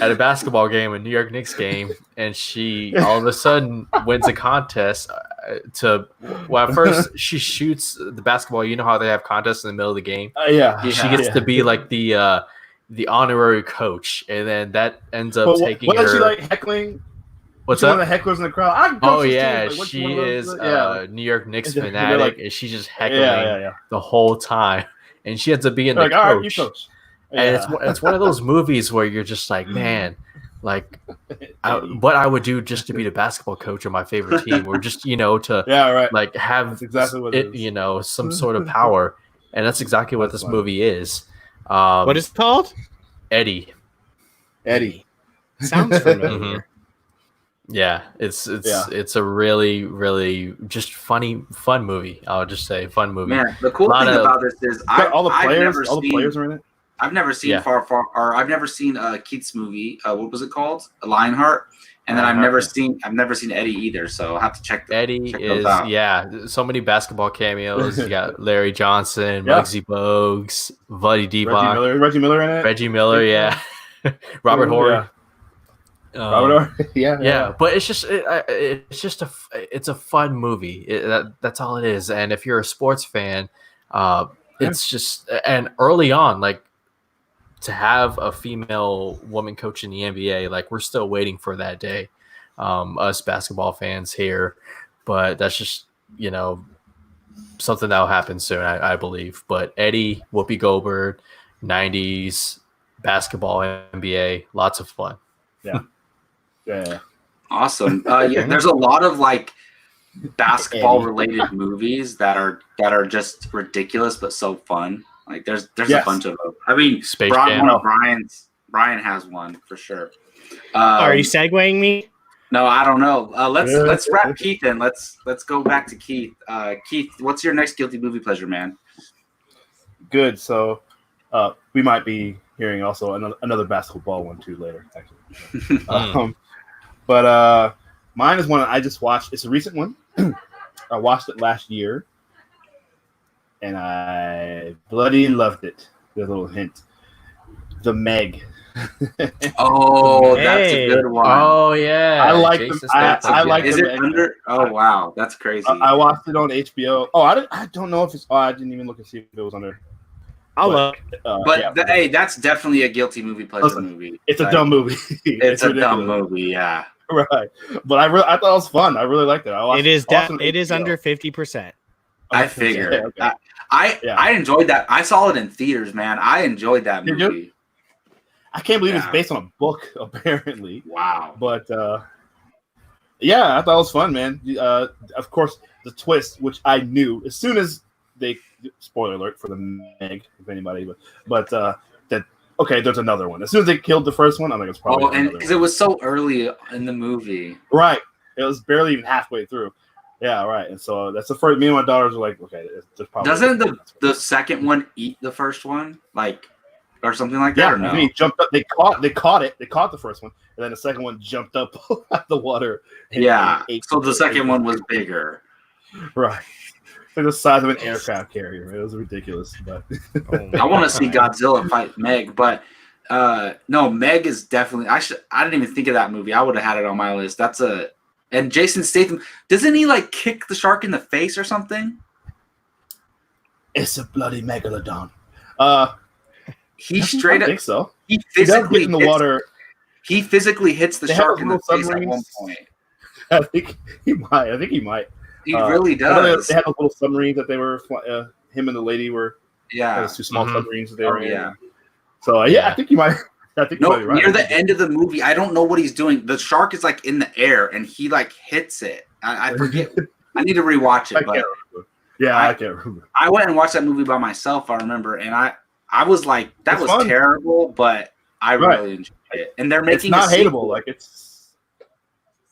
[SPEAKER 3] at a basketball game, a New York Knicks game, and she all of a sudden wins a contest at first she shoots the basketball. You know how they have contests in the middle of the game? She gets to be like the honorary coach, and then that ends up taking her.
[SPEAKER 5] Wasn't she like heckling?
[SPEAKER 3] What's
[SPEAKER 5] One
[SPEAKER 3] up?
[SPEAKER 5] of the hecklers in the crowd.
[SPEAKER 3] Oh yeah, she is New York Knicks
[SPEAKER 5] They're
[SPEAKER 3] fanatic,
[SPEAKER 5] like-
[SPEAKER 3] and she's just heckling the whole time, and she ends up being
[SPEAKER 5] They're
[SPEAKER 3] the
[SPEAKER 5] like, all right, you
[SPEAKER 3] coach.
[SPEAKER 5] coach.
[SPEAKER 3] And it's one of those movies where you're just like, man, like what I would do just to be the basketball coach of my favorite team, or just to like have
[SPEAKER 5] That's exactly what it is.
[SPEAKER 3] some sort of power, and that's exactly what
[SPEAKER 5] That's
[SPEAKER 3] this
[SPEAKER 5] funny.
[SPEAKER 3] movie is.
[SPEAKER 2] What is it called?
[SPEAKER 3] Eddie?
[SPEAKER 2] Sounds familiar.
[SPEAKER 3] Yeah, it's a really, really just fun movie. I'll just say fun movie.
[SPEAKER 1] Man, the cool thing about this is
[SPEAKER 5] all the players are in it.
[SPEAKER 1] I've never seen I've never seen Keith's movie. What was it called? Lionheart. And then I've never seen Eddie either. So I'll have to check.
[SPEAKER 3] Eddie
[SPEAKER 1] check
[SPEAKER 3] is
[SPEAKER 1] those out.
[SPEAKER 3] so many basketball cameos. You got Larry Johnson, Muggsy Bogues, Buddy Divac,
[SPEAKER 5] Reggie Miller in it.
[SPEAKER 3] Reggie Miller, yeah, Robert Horry.
[SPEAKER 5] Robert Horry, yeah.
[SPEAKER 3] But it's just it's a fun movie. That's all it is. And if you're a sports fan, it's just and early on, like to have a female woman coach in the NBA, like we're still waiting for that day. Us basketball fans here, but that's just something that'll happen soon, I believe. But Eddie, Whoopi Goldberg, 90s basketball, NBA, lots of fun.
[SPEAKER 5] Yeah.
[SPEAKER 1] Awesome. There's a lot of like basketball related movies that are just ridiculous but so fun. Like there's a bunch of them. I mean,
[SPEAKER 3] Space Jam.
[SPEAKER 1] Brian has one for sure.
[SPEAKER 2] Are you segueing me?
[SPEAKER 1] No, I don't know. Let's wrap Keith in. Let's go back to Keith. Keith, what's your next guilty movie pleasure, man?
[SPEAKER 5] Good. So we might be hearing also another basketball one too later, actually. But mine is one I just watched. It's a recent one. I watched it last year, and I bloody loved it. There's a little hint. The Meg.
[SPEAKER 1] Oh, that's a good one.
[SPEAKER 3] Oh yeah,
[SPEAKER 5] I like
[SPEAKER 3] Jason
[SPEAKER 5] them. I
[SPEAKER 3] Statham.
[SPEAKER 5] like
[SPEAKER 1] Is
[SPEAKER 5] them.
[SPEAKER 1] it under? Oh wow, that's crazy.
[SPEAKER 5] I watched it on HBO. Oh, I don't know if it's. Oh, I didn't even look and see if it was under.
[SPEAKER 2] I'll look.
[SPEAKER 1] Hey, that's definitely a guilty movie pleasure
[SPEAKER 5] Listen,
[SPEAKER 1] movie.
[SPEAKER 5] It's a dumb movie.
[SPEAKER 1] It's a
[SPEAKER 5] ridiculous.
[SPEAKER 1] dumb movie, yeah.
[SPEAKER 5] Right, but I thought it was fun. I really liked it.
[SPEAKER 2] It is under 50%.
[SPEAKER 1] I figured.
[SPEAKER 5] Okay.
[SPEAKER 1] I enjoyed that. I saw it in theaters, man. I enjoyed that
[SPEAKER 5] Did
[SPEAKER 1] movie.
[SPEAKER 5] you? I can't believe it's based on a book, apparently.
[SPEAKER 1] Wow.
[SPEAKER 5] But Yeah, I thought it was fun, man. Of course, the twist, which I knew as soon as they spoiler alert for the Meg, if anybody, but that okay, there's another one. As soon as they killed the first one, I'm like, it's probably
[SPEAKER 1] and because it was so early in the movie,
[SPEAKER 5] right. It was barely even halfway through. Yeah, right. And so that's the first. Me and my daughters were like, okay, there's probably
[SPEAKER 1] doesn't the second one eat the first one, like, or something like that?
[SPEAKER 5] yeah.
[SPEAKER 1] Or no?
[SPEAKER 5] I mean, he jumped up. They caught it. They caught the first one, and then the second one jumped up out of the water.
[SPEAKER 1] Yeah. So the second one was bigger.
[SPEAKER 5] Right. Like the size of an aircraft carrier. It was ridiculous. But
[SPEAKER 1] I want to see Godzilla fight Meg, but no, Meg is definitely. I didn't even think of that movie. I would have had it on my list. And Jason Statham, doesn't he like kick the shark in the face or something?
[SPEAKER 5] It's a bloody megalodon.
[SPEAKER 1] He straight up.
[SPEAKER 5] I think so.
[SPEAKER 1] He
[SPEAKER 5] He does
[SPEAKER 1] physically
[SPEAKER 5] get in the water.
[SPEAKER 1] He physically hits the
[SPEAKER 5] They
[SPEAKER 1] shark
[SPEAKER 5] have
[SPEAKER 1] in the
[SPEAKER 5] little
[SPEAKER 1] face at one
[SPEAKER 5] submarines.
[SPEAKER 1] point.
[SPEAKER 5] I think he might.
[SPEAKER 1] He really
[SPEAKER 5] I know
[SPEAKER 1] does.
[SPEAKER 5] They had a little submarine that they were. Him and the lady were.
[SPEAKER 1] Yeah.
[SPEAKER 5] Those two small submarines that they were in.
[SPEAKER 1] Yeah.
[SPEAKER 5] So yeah, I think you might. I think you
[SPEAKER 1] No,
[SPEAKER 5] might be right.
[SPEAKER 1] near the end of the movie, I don't know what he's doing. The shark is like in the air, and he like hits it. I forget. I need to rewatch it.
[SPEAKER 5] I can't remember. Yeah, I can't remember.
[SPEAKER 1] I went and watched that movie by myself. I remember, and I was like, that
[SPEAKER 5] It's
[SPEAKER 1] was
[SPEAKER 5] fun.
[SPEAKER 1] terrible, but I
[SPEAKER 5] Right.
[SPEAKER 1] really enjoyed it. And they're
[SPEAKER 5] It's
[SPEAKER 1] making
[SPEAKER 5] not
[SPEAKER 1] a sequel.
[SPEAKER 5] hateable. Like it's.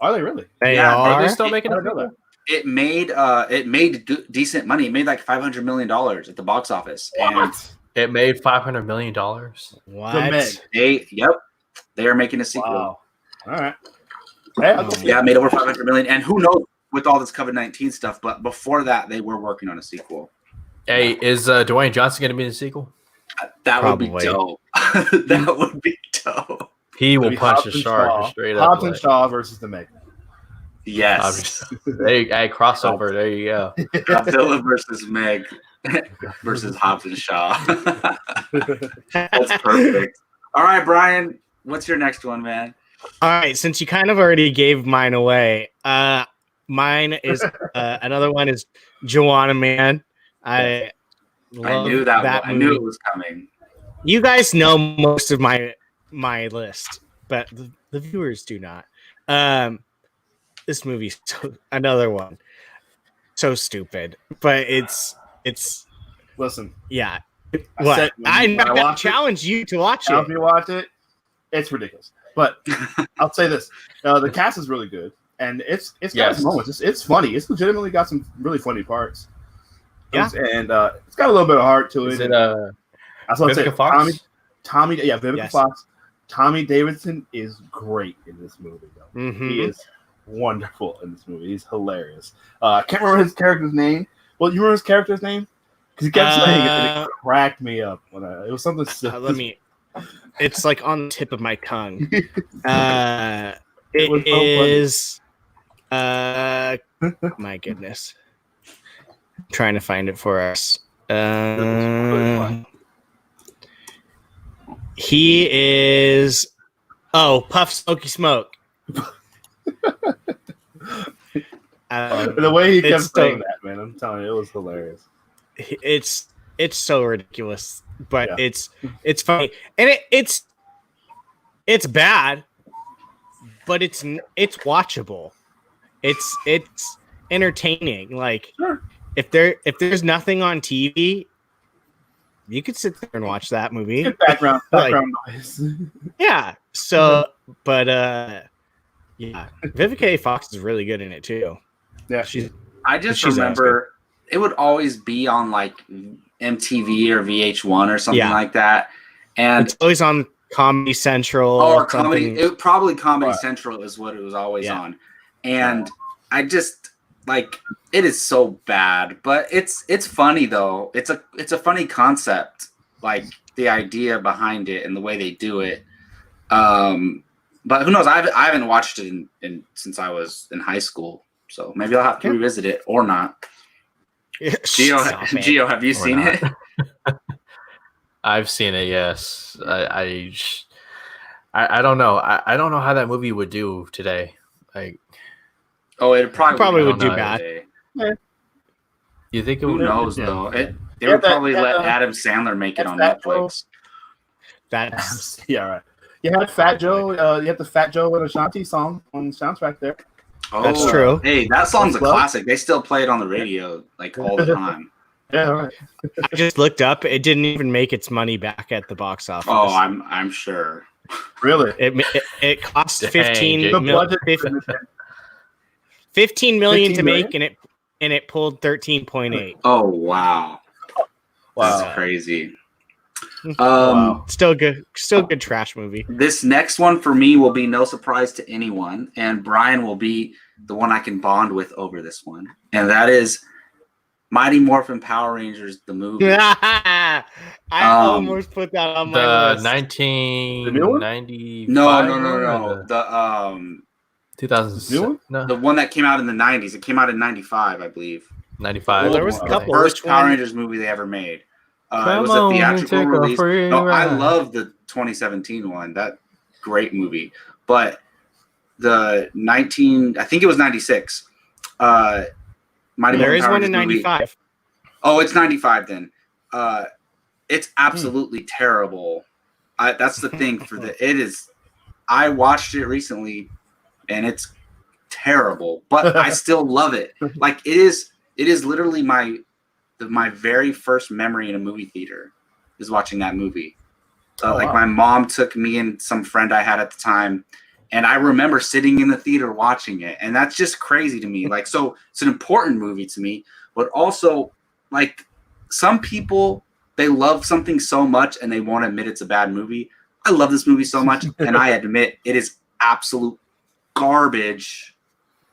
[SPEAKER 5] Are they really?
[SPEAKER 2] They
[SPEAKER 1] Yeah,
[SPEAKER 3] Are they
[SPEAKER 2] are.
[SPEAKER 3] still making
[SPEAKER 5] I
[SPEAKER 3] a
[SPEAKER 5] don't know that.
[SPEAKER 1] It made decent money. It made like $500 million at the box office, and
[SPEAKER 3] It made $500 million.
[SPEAKER 2] What?
[SPEAKER 5] The Meg.
[SPEAKER 1] they are making a sequel.
[SPEAKER 5] Wow. All right. Hey, I'll go-
[SPEAKER 1] Yeah, it made over 500 million. And who knows with all this COVID-19 stuff, but before that, they were working on a sequel.
[SPEAKER 3] Hey, is Dwayne Johnson going to be in the sequel?
[SPEAKER 1] That
[SPEAKER 2] Probably.
[SPEAKER 1] would be dope. That would be dope.
[SPEAKER 3] He will
[SPEAKER 5] It'll be
[SPEAKER 3] punch
[SPEAKER 5] Hobbs
[SPEAKER 3] a
[SPEAKER 5] and
[SPEAKER 3] shark
[SPEAKER 5] Shaw.
[SPEAKER 3] straight up.
[SPEAKER 5] Hobbs and
[SPEAKER 3] like-
[SPEAKER 5] Shaw versus the Meg.
[SPEAKER 1] Yes.
[SPEAKER 3] Hey, crossover. There you go.
[SPEAKER 1] Godzilla versus Meg versus Hobbs and Shaw. That's perfect. All right, Brian, what's your next one, man?
[SPEAKER 2] All right, since you kind of already gave mine away, mine is another one is Joanna Man. I
[SPEAKER 1] knew that. I knew
[SPEAKER 2] movie.
[SPEAKER 1] it was coming.
[SPEAKER 2] You guys know most of my list, but the viewers do not. This movie's another one, so stupid, but it's
[SPEAKER 5] Listen,
[SPEAKER 2] yeah.
[SPEAKER 5] I
[SPEAKER 2] What
[SPEAKER 5] said when
[SPEAKER 2] I
[SPEAKER 5] I watched it-
[SPEAKER 2] challenge you to watch
[SPEAKER 5] if
[SPEAKER 2] it.
[SPEAKER 5] you watch it, it's ridiculous. But I'll say this: the cast is really good, and it's got
[SPEAKER 3] Yes.
[SPEAKER 5] its moments. It's funny. It's legitimately got some really funny parts.
[SPEAKER 2] Yeah.
[SPEAKER 5] And it's got a little bit of heart to it.
[SPEAKER 3] Is it
[SPEAKER 5] That's what I'm saying.
[SPEAKER 3] Vivica Fox?
[SPEAKER 5] Tommy, yeah, Vivica
[SPEAKER 2] Yes.
[SPEAKER 5] Fox. Tommy Davidson is great in this movie, though.
[SPEAKER 2] Mhm.
[SPEAKER 5] He is wonderful in this movie. He's hilarious. I can't remember his character's name. Well, you remember his character's name? Because he kept saying it, and it cracked me up when it was something.
[SPEAKER 2] Let me. It's like on the tip of my tongue.
[SPEAKER 5] was
[SPEAKER 2] It
[SPEAKER 5] so funny.
[SPEAKER 2] is. My goodness. I'm trying to find it for us.
[SPEAKER 5] really fun.
[SPEAKER 2] He is. Oh, Puff Smoky Smoke.
[SPEAKER 5] The way he kept
[SPEAKER 2] It's
[SPEAKER 5] saying
[SPEAKER 2] so-
[SPEAKER 5] that, man, I'm telling you, it was hilarious.
[SPEAKER 2] It's so ridiculous, but
[SPEAKER 5] Yeah.
[SPEAKER 2] it's funny, and it's bad, but it's watchable. It's entertaining. Like
[SPEAKER 5] Sure.
[SPEAKER 2] if there's nothing on TV, you could sit there and watch that movie.
[SPEAKER 5] Good background
[SPEAKER 2] Like-
[SPEAKER 5] noise.
[SPEAKER 2] Yeah. So, but yeah, Vivica A. Fox is really good in it too.
[SPEAKER 5] Yeah,
[SPEAKER 2] She's
[SPEAKER 1] I just
[SPEAKER 2] She's
[SPEAKER 1] remember it would always be on like MTV or VH1 or something
[SPEAKER 2] Yeah.
[SPEAKER 1] like that. And
[SPEAKER 2] it's always on Comedy Central
[SPEAKER 1] or comedy,
[SPEAKER 2] something.
[SPEAKER 1] it probably Comedy
[SPEAKER 5] Right.
[SPEAKER 1] Central is what it was always
[SPEAKER 2] Yeah.
[SPEAKER 1] on. And I just like it is so bad, but it's funny though. It's a funny concept, like the idea behind it and the way they do it. But who knows? I haven't watched it in since I was in high school, so maybe I'll have to revisit it or not.
[SPEAKER 2] Stop it.
[SPEAKER 1] Gio, have you
[SPEAKER 3] Or
[SPEAKER 1] seen
[SPEAKER 3] not.
[SPEAKER 1] it?
[SPEAKER 3] I've seen it. Yes, I don't know. I don't know how that movie would do today. Like,
[SPEAKER 1] Oh, it probably
[SPEAKER 2] would do
[SPEAKER 1] not
[SPEAKER 2] bad.
[SPEAKER 1] today.
[SPEAKER 3] you think it
[SPEAKER 1] Who
[SPEAKER 3] would?
[SPEAKER 1] knows
[SPEAKER 5] Yeah.
[SPEAKER 1] though? They
[SPEAKER 5] Yeah,
[SPEAKER 1] would
[SPEAKER 5] that-
[SPEAKER 1] probably
[SPEAKER 5] that,
[SPEAKER 1] let
[SPEAKER 5] uh,
[SPEAKER 1] Adam Sandler make it
[SPEAKER 5] that
[SPEAKER 1] on
[SPEAKER 5] Fat
[SPEAKER 1] Netflix.
[SPEAKER 2] That's
[SPEAKER 5] yeah, right. You had Fat Joe. You had the Fat Joe and Ashanti song on the soundtrack there.
[SPEAKER 1] Oh,
[SPEAKER 2] That's true.
[SPEAKER 1] Hey, that song's a
[SPEAKER 5] Well-
[SPEAKER 1] classic. They still play it on the radio like all the time.
[SPEAKER 5] Yeah, all right.
[SPEAKER 2] I just looked up. It didn't even make its money back at the box office.
[SPEAKER 1] Oh, I'm sure.
[SPEAKER 5] Really?
[SPEAKER 2] It cost
[SPEAKER 3] Dang,
[SPEAKER 2] 15
[SPEAKER 3] Jake.
[SPEAKER 5] The
[SPEAKER 2] mil-
[SPEAKER 5] budget.
[SPEAKER 2] 15 million to
[SPEAKER 5] 15 million?
[SPEAKER 2] make, and it pulled 13.8.
[SPEAKER 1] Oh wow,
[SPEAKER 5] Wow.
[SPEAKER 1] that's crazy.
[SPEAKER 5] Wow.
[SPEAKER 2] Still good trash movie.
[SPEAKER 1] This next one for me will be no surprise to anyone, and Brian will be the one I can bond with over this one, and that is Mighty Morphin Power Rangers, the movie.
[SPEAKER 2] I almost put that on my
[SPEAKER 3] The
[SPEAKER 2] list.
[SPEAKER 3] 1995.
[SPEAKER 1] No. The
[SPEAKER 3] 2000.
[SPEAKER 5] New one?
[SPEAKER 3] No,
[SPEAKER 1] the one that came out in the 90s. It came out in 95, I believe.
[SPEAKER 3] 95.
[SPEAKER 2] There was a
[SPEAKER 1] The
[SPEAKER 2] couple.
[SPEAKER 1] first
[SPEAKER 2] Which
[SPEAKER 1] Power
[SPEAKER 2] one?
[SPEAKER 1] Rangers movie they ever made. It
[SPEAKER 3] Come
[SPEAKER 1] was
[SPEAKER 3] on
[SPEAKER 1] a
[SPEAKER 3] and
[SPEAKER 1] theatrical
[SPEAKER 3] take a
[SPEAKER 1] release.
[SPEAKER 3] free
[SPEAKER 1] No, I
[SPEAKER 3] ride.
[SPEAKER 1] love the 2017 one. That great movie. But the I think it was 96. Mighty
[SPEAKER 2] There
[SPEAKER 1] Morphin
[SPEAKER 2] is
[SPEAKER 1] Power
[SPEAKER 2] one in
[SPEAKER 1] Rangers movie.
[SPEAKER 2] 95.
[SPEAKER 1] Oh, it's 95 then. It's absolutely terrible. That's the thing it is. I watched it recently and it's terrible, but I still love it. Like it is literally my very first memory in a movie theater is watching that movie. Like
[SPEAKER 5] wow.
[SPEAKER 1] my mom took me and some friend I had at the time, and I remember sitting in the theater watching it, and that's just crazy to me. Like, so it's an important movie to me, but also like some people, they love something so much and they won't admit it's a bad movie. I love this movie so much, and I admit it is absolute garbage,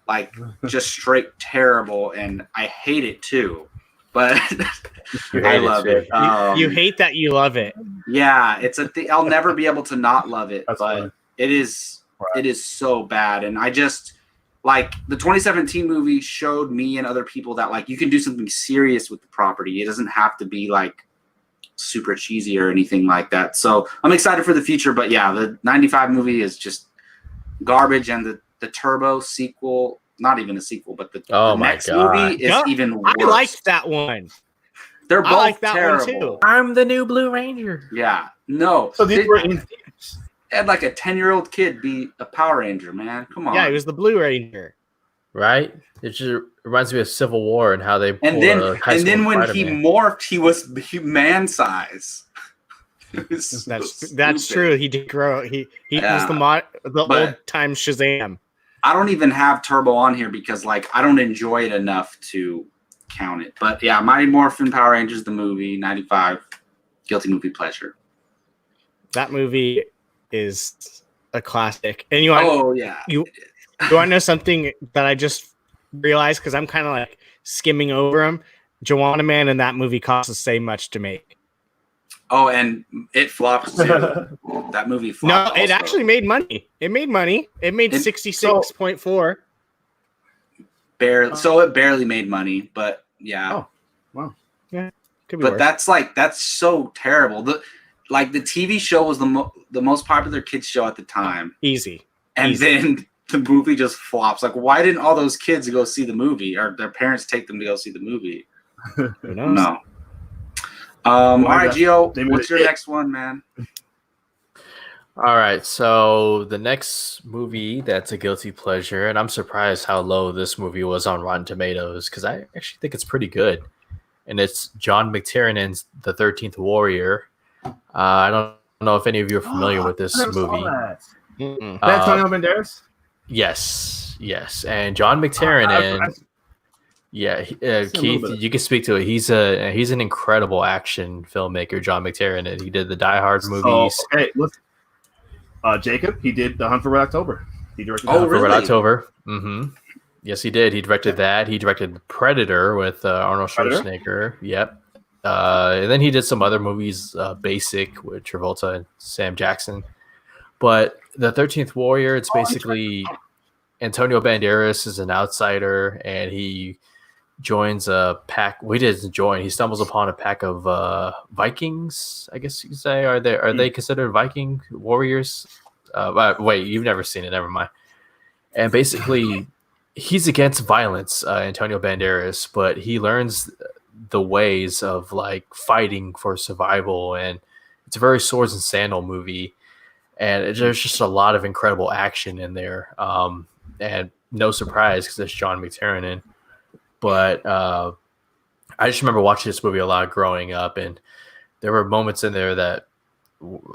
[SPEAKER 1] like just straight terrible, and I hate it too. But I love it.
[SPEAKER 2] You hate that you love it.
[SPEAKER 1] Yeah, it's a thing. I'll never be able to not love it,
[SPEAKER 5] That's
[SPEAKER 1] but
[SPEAKER 5] funny.
[SPEAKER 1] it is
[SPEAKER 5] Right.
[SPEAKER 1] it is so bad. And I just like the 2017 movie showed me and other people that like you can do something serious with the property. It doesn't have to be like super cheesy or anything like that. So I'm excited for the future. But yeah, the 95 movie is just garbage, and the Turbo sequel, not even a sequel, but the
[SPEAKER 3] my
[SPEAKER 1] next
[SPEAKER 3] God.
[SPEAKER 1] movie is
[SPEAKER 2] Yeah,
[SPEAKER 1] even worse.
[SPEAKER 2] I liked that one.
[SPEAKER 1] They're both
[SPEAKER 2] I like that one,
[SPEAKER 1] terrible.
[SPEAKER 2] too.
[SPEAKER 3] I'm the new Blue Ranger.
[SPEAKER 1] Yeah, no.
[SPEAKER 5] So these were in
[SPEAKER 1] Had like a 10-year-old kid be a Power Ranger, man. Come on.
[SPEAKER 2] Yeah, he was the Blue Ranger.
[SPEAKER 3] Right? It just reminds me of Civil War and how they
[SPEAKER 1] and
[SPEAKER 3] pulled a high
[SPEAKER 1] then
[SPEAKER 3] school
[SPEAKER 1] when he
[SPEAKER 3] Spider-Man.
[SPEAKER 1] morphed, he was man size. It was so
[SPEAKER 2] That's
[SPEAKER 1] stupid.
[SPEAKER 2] true. He did grow. He
[SPEAKER 1] Yeah,
[SPEAKER 2] was the
[SPEAKER 1] but-
[SPEAKER 2] old time Shazam.
[SPEAKER 1] I don't even have Turbo on here because like I don't enjoy it enough to count it. But yeah, Mighty Morphin Power Rangers the movie 95, guilty movie pleasure.
[SPEAKER 2] That movie is a classic. And you want
[SPEAKER 1] Oh yeah,
[SPEAKER 2] you want to know something that I just realized because I'm kind of like skimming over them. Joanna Man in that movie cost the same much to make.
[SPEAKER 1] Oh, and it flopped too. That movie
[SPEAKER 2] No,
[SPEAKER 1] flopped.
[SPEAKER 2] it
[SPEAKER 1] also.
[SPEAKER 2] actually made money. It made money. It made
[SPEAKER 1] It-
[SPEAKER 2] 66.4.
[SPEAKER 1] barely. So it barely made money, but yeah.
[SPEAKER 5] Oh.
[SPEAKER 2] Could be
[SPEAKER 1] But
[SPEAKER 2] worse.
[SPEAKER 1] that's so terrible. The TV show was the most popular kids show at the time,
[SPEAKER 2] Easy.
[SPEAKER 1] and
[SPEAKER 2] Easy.
[SPEAKER 1] then the movie just flops. Like, why didn't all those kids go see the movie, or their parents take them to go see the movie?
[SPEAKER 2] Who knows?
[SPEAKER 1] No. All right, Gio,
[SPEAKER 5] they made
[SPEAKER 1] what's
[SPEAKER 5] it
[SPEAKER 1] your
[SPEAKER 5] hit.
[SPEAKER 1] next one, man?
[SPEAKER 3] All right, so the next movie that's a guilty pleasure, and I'm surprised how low this movie was on Rotten Tomatoes because I actually think it's pretty good. And it's John McTiernan's The 13th Warrior. I don't know if any of you are familiar with this movie.
[SPEAKER 2] Mm-mm.
[SPEAKER 5] That's Antonio Banderas?
[SPEAKER 3] Yes. And John McTiernan, Keith,
[SPEAKER 5] bit.
[SPEAKER 3] you can speak to it. He's an incredible action filmmaker, John McTiernan. He did the Die Hard movies.
[SPEAKER 5] Oh, okay, look. Jacob, he did The Hunt for Red October. He directed
[SPEAKER 1] Oh,
[SPEAKER 5] that.
[SPEAKER 3] For Red
[SPEAKER 1] really?
[SPEAKER 3] October. Mm-hmm. Yes, he did. He directed that. He directed Predator with Arnold
[SPEAKER 5] Predator?
[SPEAKER 3] Schwarzenegger. Yep. And then he did some other movies, Basic with Travolta and Sam Jackson. But The 13th Warrior, it's basically Antonio Banderas is an outsider, and he joins a pack. Well, he doesn't join. He stumbles upon a pack of Vikings, I guess you could say. Are they considered Viking warriors? Wait, you've never seen it. Never mind. And basically, he's against violence, Antonio Banderas, but he learns the ways of like fighting for survival, and it's a very swords and sandal movie, and there's just a lot of incredible action in there. and no surprise because it's John McTiernan. But I just remember watching this movie a lot growing up, and there were moments in there that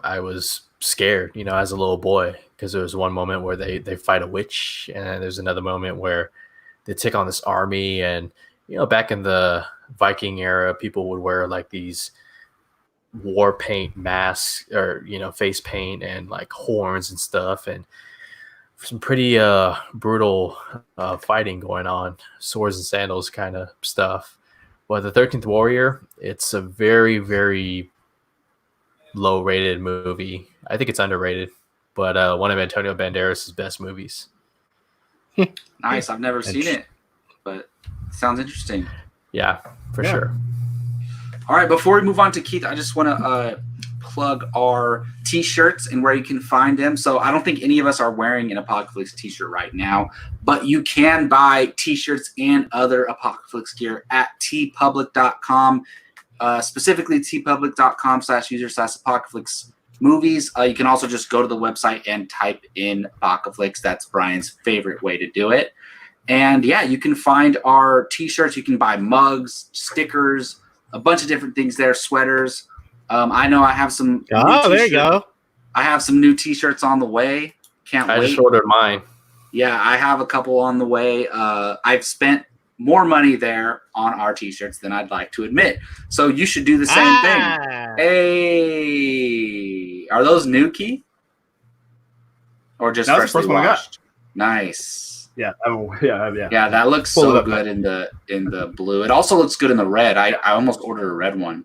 [SPEAKER 3] I was scared, as a little boy, because there was one moment where they fight a witch, and there's another moment where they take on this army, and back in the Viking era, people would wear like these war paint masks or face paint and like horns and stuff, and some pretty brutal fighting going on, swords and sandals kind of stuff. But the 13th Warrior, it's a very, very low rated movie. I think it's underrated, but one of Antonio Banderas' best movies.
[SPEAKER 1] Nice. I've never seen it, but it sounds interesting.
[SPEAKER 3] Yeah, for sure.
[SPEAKER 1] All right. Before we move on to Keith, I just want to plug our T-shirts and where you can find them. So I don't think any of us are wearing an Apocaflix T-shirt right now, but you can buy T-shirts and other Apocaflix gear at tpublic.com, specifically tpublic.com/user/Apocaflix movies. You can also just go to the website and type in Apocaflix. That's Brian's favorite way to do it. And yeah, you can find our T-shirts. You can buy mugs, stickers, a bunch of different things there, sweaters. I know I have some.
[SPEAKER 2] Oh, there you go.
[SPEAKER 1] I have some new T-shirts on the way. Can't wait.
[SPEAKER 3] I just ordered mine.
[SPEAKER 1] Yeah, I have a couple on the way. I've spent more money there on our T-shirts than I'd like to admit. So you should do the same thing. Hey, are those new, Keith? Or just
[SPEAKER 5] That was the
[SPEAKER 1] freshly
[SPEAKER 5] first one I got.
[SPEAKER 1] washed? Nice.
[SPEAKER 5] Yeah.
[SPEAKER 1] Yeah, that looks so good in the blue. It also looks good in the red. I almost ordered a red one.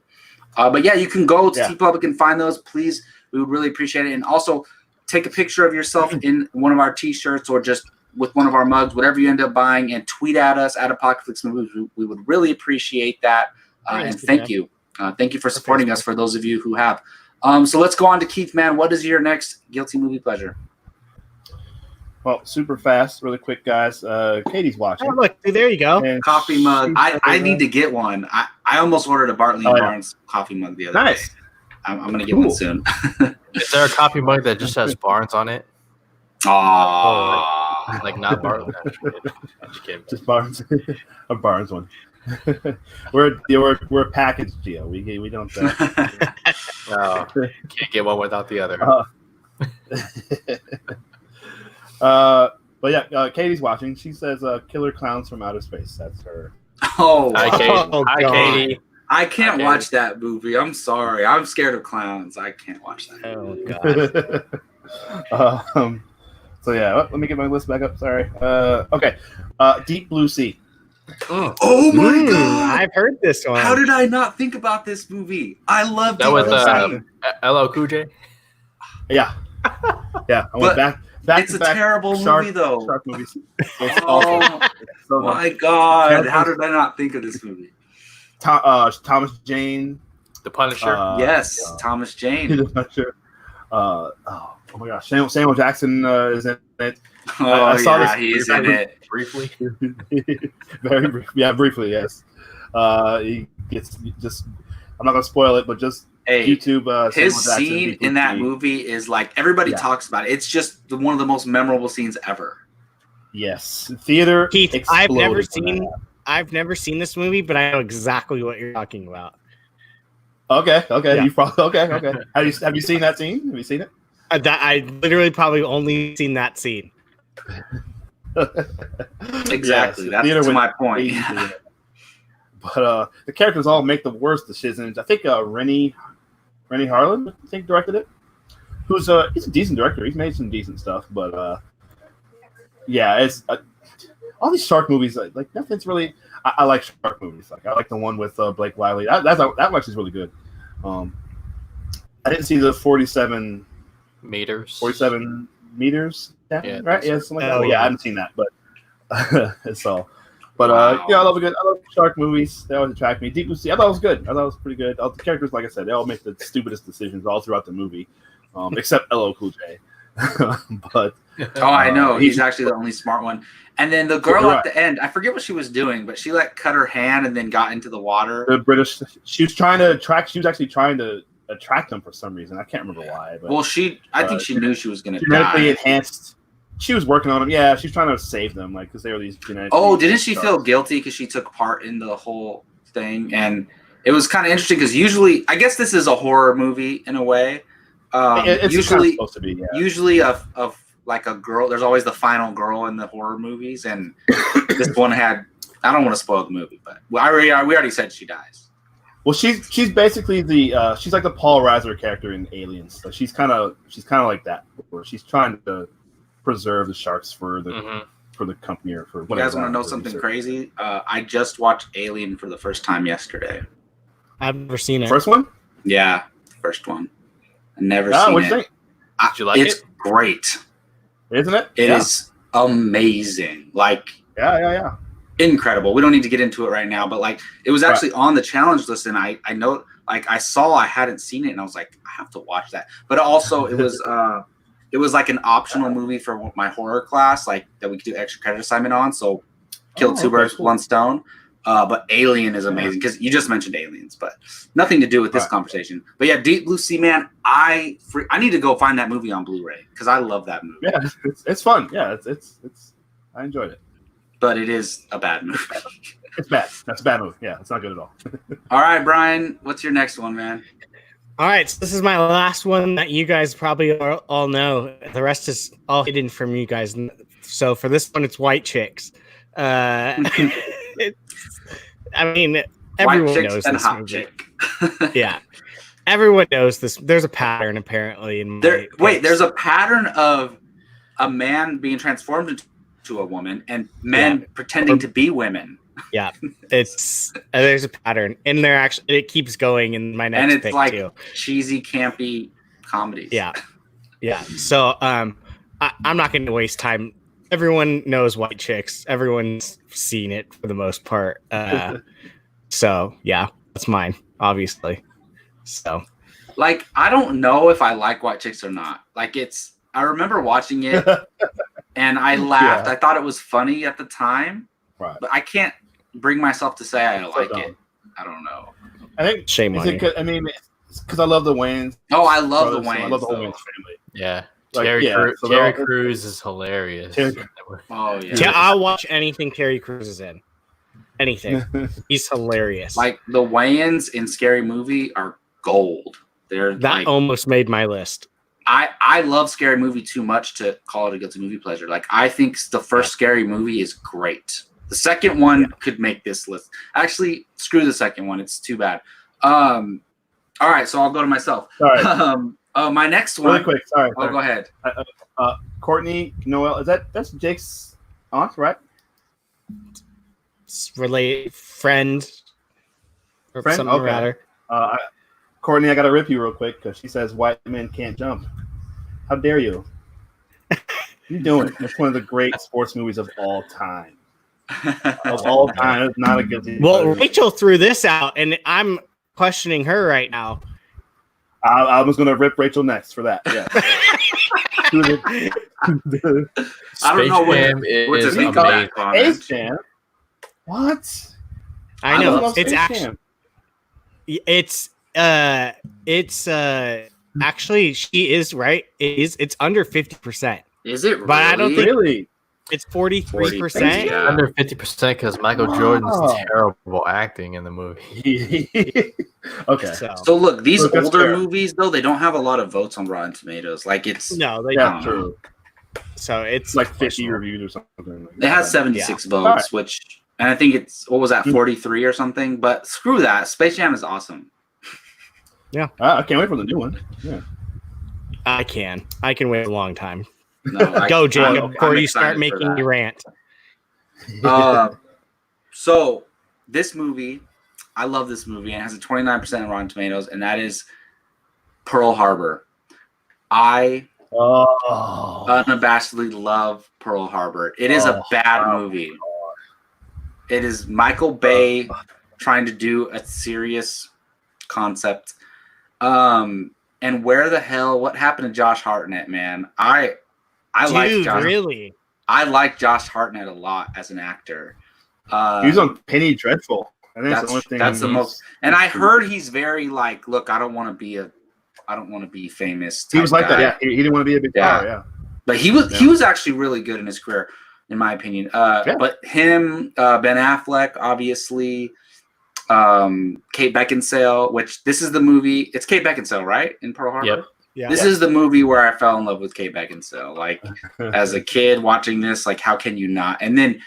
[SPEAKER 1] But yeah, you can go to TeePublic and find those. Please, we would really appreciate it. And also take a picture of yourself in one of our T-shirts or just with one of our mugs, whatever you end up buying, and tweet at us at Apocaflix Movies. We would really appreciate that. And thank you. Thank you for supporting us, for those of you who have. So let's go on to Keith, man. What is your next guilty movie pleasure?
[SPEAKER 5] Well, super fast, really quick, guys. Katie's watching.
[SPEAKER 2] Oh, look, there you go.
[SPEAKER 5] And
[SPEAKER 1] Coffee mug. I need to get one. I almost ordered a Bartley & Barnes coffee mug the other day. I'm going to get one soon.
[SPEAKER 3] Is there a coffee mug that just has Barnes on it?
[SPEAKER 1] Oh,
[SPEAKER 3] like not Bartley.
[SPEAKER 5] Just Barnes. A Barnes one. we're a package deal. We don't.
[SPEAKER 3] No, can't get one without the other.
[SPEAKER 5] But yeah, Katie's watching. She says Killer Clowns from Outer Space. That's her.
[SPEAKER 1] Oh,
[SPEAKER 3] Hi, Katie.
[SPEAKER 2] Oh,
[SPEAKER 3] Hi,
[SPEAKER 2] God.
[SPEAKER 3] Katie.
[SPEAKER 1] I can't watch that movie. I'm sorry. I'm scared of clowns. I can't watch that.
[SPEAKER 2] Oh, God.
[SPEAKER 5] So yeah, let me get my list back up. Sorry. Okay. Deep Blue Sea.
[SPEAKER 1] Oh my God.
[SPEAKER 2] I've heard this one.
[SPEAKER 1] How did I not think about this movie? I love
[SPEAKER 3] That was
[SPEAKER 1] Deep Blue Sea.
[SPEAKER 3] LL Cool J.
[SPEAKER 5] Yeah. Yeah. I went back.
[SPEAKER 1] It's a terrible movie, though.
[SPEAKER 5] Shark movies.
[SPEAKER 1] Oh my God. How did I not think of this movie?
[SPEAKER 5] Thomas Jane.
[SPEAKER 3] The Punisher.
[SPEAKER 1] Yes, Thomas Jane.
[SPEAKER 5] The Punisher. Oh my gosh, Samuel Jackson is in it.
[SPEAKER 1] Oh,
[SPEAKER 5] I saw this
[SPEAKER 1] he's in it.
[SPEAKER 3] Briefly.
[SPEAKER 5] Very briefly, yes. He gets just. I'm not gonna spoil it, but just YouTube.
[SPEAKER 1] His
[SPEAKER 5] Samuel Jackson,
[SPEAKER 1] scene in that movie is like everybody talks about it. It's just one of the most memorable scenes ever.
[SPEAKER 5] Yes, theater.
[SPEAKER 2] Keith,
[SPEAKER 5] exploded
[SPEAKER 2] I've never seen this movie, but I know exactly what you're talking about.
[SPEAKER 5] Okay.
[SPEAKER 2] Yeah.
[SPEAKER 5] You probably okay. Have you seen that scene? Have you seen it?
[SPEAKER 2] I literally probably only seen that scene.
[SPEAKER 1] Exactly.
[SPEAKER 5] Yes,
[SPEAKER 1] That's to my point.
[SPEAKER 5] But the characters all make the worst decisions. I think Rennie Harlan, I think, directed it. He's a decent director. He's made some decent stuff, but yeah, it's all these shark movies. Like nothing's really. I like shark movies. Like I like the one with Blake Lively. That one actually is really good. I didn't see the 47
[SPEAKER 3] meters.
[SPEAKER 5] 47 meters.
[SPEAKER 3] Yeah,
[SPEAKER 5] right. Yeah, something like that.
[SPEAKER 2] Oh,
[SPEAKER 5] Yeah, I haven't seen that, but it's all. But yeah, I love shark movies. They always attract me. Deep Blue Sea, I thought it was good. I thought it was pretty good. All the characters, like I said, they all make the stupidest decisions all throughout the movie, except LL Cool J. But
[SPEAKER 1] I know he's actually the only smart one. And then the girl at the end, I forget what she was doing, but she cut her hand and then got into the water.
[SPEAKER 5] The British, she was trying to attract. She was actually trying to attract them for some reason. I can't remember why. But,
[SPEAKER 1] Well, I think she knew she was going to
[SPEAKER 5] genetically
[SPEAKER 1] die.
[SPEAKER 5] enhanced She was working on them. Yeah, she's trying to save them, like because they were these genetic.
[SPEAKER 1] Oh, didn't she feel guilty because she took part in the whole thing? And it was kind of interesting because usually, I guess this is a horror movie in a way.
[SPEAKER 5] It's
[SPEAKER 1] usually
[SPEAKER 5] supposed to be. Yeah.
[SPEAKER 1] Usually, of like a girl, there's always the final girl in the horror movies, and this one had. I don't want to spoil the movie, but we already said she dies.
[SPEAKER 5] Well, she's basically the she's like the Paul Reiser character in Aliens. Like she's kind of like that, where she's trying to preserve the sharks for the company or for whatever.
[SPEAKER 1] You guys want to know something crazy? I just watched Alien for the first time yesterday.
[SPEAKER 2] I've never seen it.
[SPEAKER 5] First one?
[SPEAKER 1] Yeah, first one. I never seen
[SPEAKER 5] what'd
[SPEAKER 1] it.
[SPEAKER 5] you think?
[SPEAKER 3] Did you like
[SPEAKER 1] it's great.
[SPEAKER 5] Isn't it?
[SPEAKER 1] It is amazing. Like
[SPEAKER 5] Yeah.
[SPEAKER 1] incredible. We don't need to get into it right now, but like it was actually on the challenge list, and I know like I hadn't seen it, and I was like, I have to watch that. But also it was like an optional movie for my horror class, like that we could do extra credit assignment on. So kill two birds with one stone. But Alien is amazing because you just mentioned Aliens, but nothing to do with this conversation. But yeah, Deep Blue Sea, man, I need to go find that movie on Blu-ray because I love that movie.
[SPEAKER 5] Yeah, it's fun. Yeah, it's I enjoyed it.
[SPEAKER 1] But it is a bad movie.
[SPEAKER 5] It's bad. That's a bad movie. Yeah, it's not good at all.
[SPEAKER 1] All right, Brian, what's your next one, man?
[SPEAKER 2] All right, so this is my last one that you guys probably all know. The rest is all hidden from you guys. So for this one, it's White Chicks. I mean, everyone knows this movie.
[SPEAKER 1] Chick.
[SPEAKER 2] Yeah, everyone knows this. There's a pattern apparently.
[SPEAKER 1] There's a pattern of a man being transformed into a woman and men pretending to be women.
[SPEAKER 2] Yeah, there's a pattern, and it keeps going in my next.
[SPEAKER 1] And it's
[SPEAKER 2] pick
[SPEAKER 1] like
[SPEAKER 2] too.
[SPEAKER 1] cheesy, campy comedies.
[SPEAKER 2] Yeah. So I'm not going to waste time. Everyone knows White Chicks. Everyone's seen it for the most part. So yeah, that's mine, obviously. So,
[SPEAKER 1] like, I don't know if I like White Chicks or not. Like, I remember watching it, and I laughed. I thought it was funny at the time,
[SPEAKER 5] right?
[SPEAKER 1] But I can't bring myself to say I like it. I don't know.
[SPEAKER 5] I think
[SPEAKER 2] shame on you.
[SPEAKER 5] I mean, it's because I love the Wayans.
[SPEAKER 1] Oh, I love the Wayans.
[SPEAKER 5] I love the whole Wayans family.
[SPEAKER 3] Yeah.
[SPEAKER 5] Like,
[SPEAKER 3] Terry Crews is hilarious.
[SPEAKER 1] Oh yeah.
[SPEAKER 2] I'll watch anything Terry Crews is in. Anything. He's hilarious.
[SPEAKER 1] Like the Wayans in Scary Movie are gold. That
[SPEAKER 2] almost made my list.
[SPEAKER 1] I love Scary Movie too much to call it a guilty movie pleasure. Like I think the first Scary Movie is great. The second one could make this list. Actually, screw the second one. It's too bad. All right, so I'll go to myself.
[SPEAKER 5] Sorry.
[SPEAKER 1] My next one.
[SPEAKER 5] Really quick. Sorry.
[SPEAKER 1] Go ahead.
[SPEAKER 5] Courtney Noel. That's Jake's aunt, right?
[SPEAKER 2] Relate friend or something rather.
[SPEAKER 5] Courtney, I gotta rip you real quick because she says white men can't jump. How dare you? What are you doing? It's one of the great sports movies of all time. Of all time, it's not a guilty.
[SPEAKER 2] Well, Rachel threw this out, and I'm questioning her right now.
[SPEAKER 5] I was gonna rip Rachel next for that. Yeah.
[SPEAKER 1] I don't know what to think about
[SPEAKER 5] Space Jam. What?
[SPEAKER 2] I know it's actually it's actually she is right. It's under 50%.
[SPEAKER 1] Is it? Really?
[SPEAKER 2] But I don't think
[SPEAKER 5] really.
[SPEAKER 2] It's 43%.
[SPEAKER 3] Yeah. Under 50% because Michael Jordan's terrible acting in the movie.
[SPEAKER 5] Okay.
[SPEAKER 1] So look, these older movies though, they don't have a lot of votes on Rotten Tomatoes. Like it's
[SPEAKER 2] they
[SPEAKER 5] don't. True.
[SPEAKER 2] So it's
[SPEAKER 5] like 50 reviews or something.
[SPEAKER 1] It has 76 votes, which and I think it's 43 or something. But screw that. Space Jam is awesome.
[SPEAKER 5] Yeah, I can't wait for the new one. Yeah,
[SPEAKER 2] I can wait a long time.
[SPEAKER 1] No,
[SPEAKER 2] Go, Jacob, before you start making your rant.
[SPEAKER 1] So this movie, I love this movie, and it has a 29% on Rotten Tomatoes, and that is Pearl Harbor. I unabashedly love Pearl Harbor. It is a bad movie. It is Michael Bay trying to do a serious concept. And what happened to Josh Hartnett, man? I like Josh Hartnett a lot as an actor.
[SPEAKER 5] He's on Penny Dreadful. I think
[SPEAKER 1] that's the most. And I heard he's very like, look, I don't want to be famous.
[SPEAKER 5] He was like that. Yeah, he didn't want to be a big star. Yeah.
[SPEAKER 1] But he was actually really good in his career, in my opinion. But him, Ben Affleck, obviously, Kate Beckinsale, which this is the movie. It's Kate Beckinsale, right? In Pearl Harbor.
[SPEAKER 3] Yep.
[SPEAKER 2] Yeah.
[SPEAKER 1] This is the movie where I fell in love with Kate Beckinsale. Like as a kid watching this, like how can you not? And then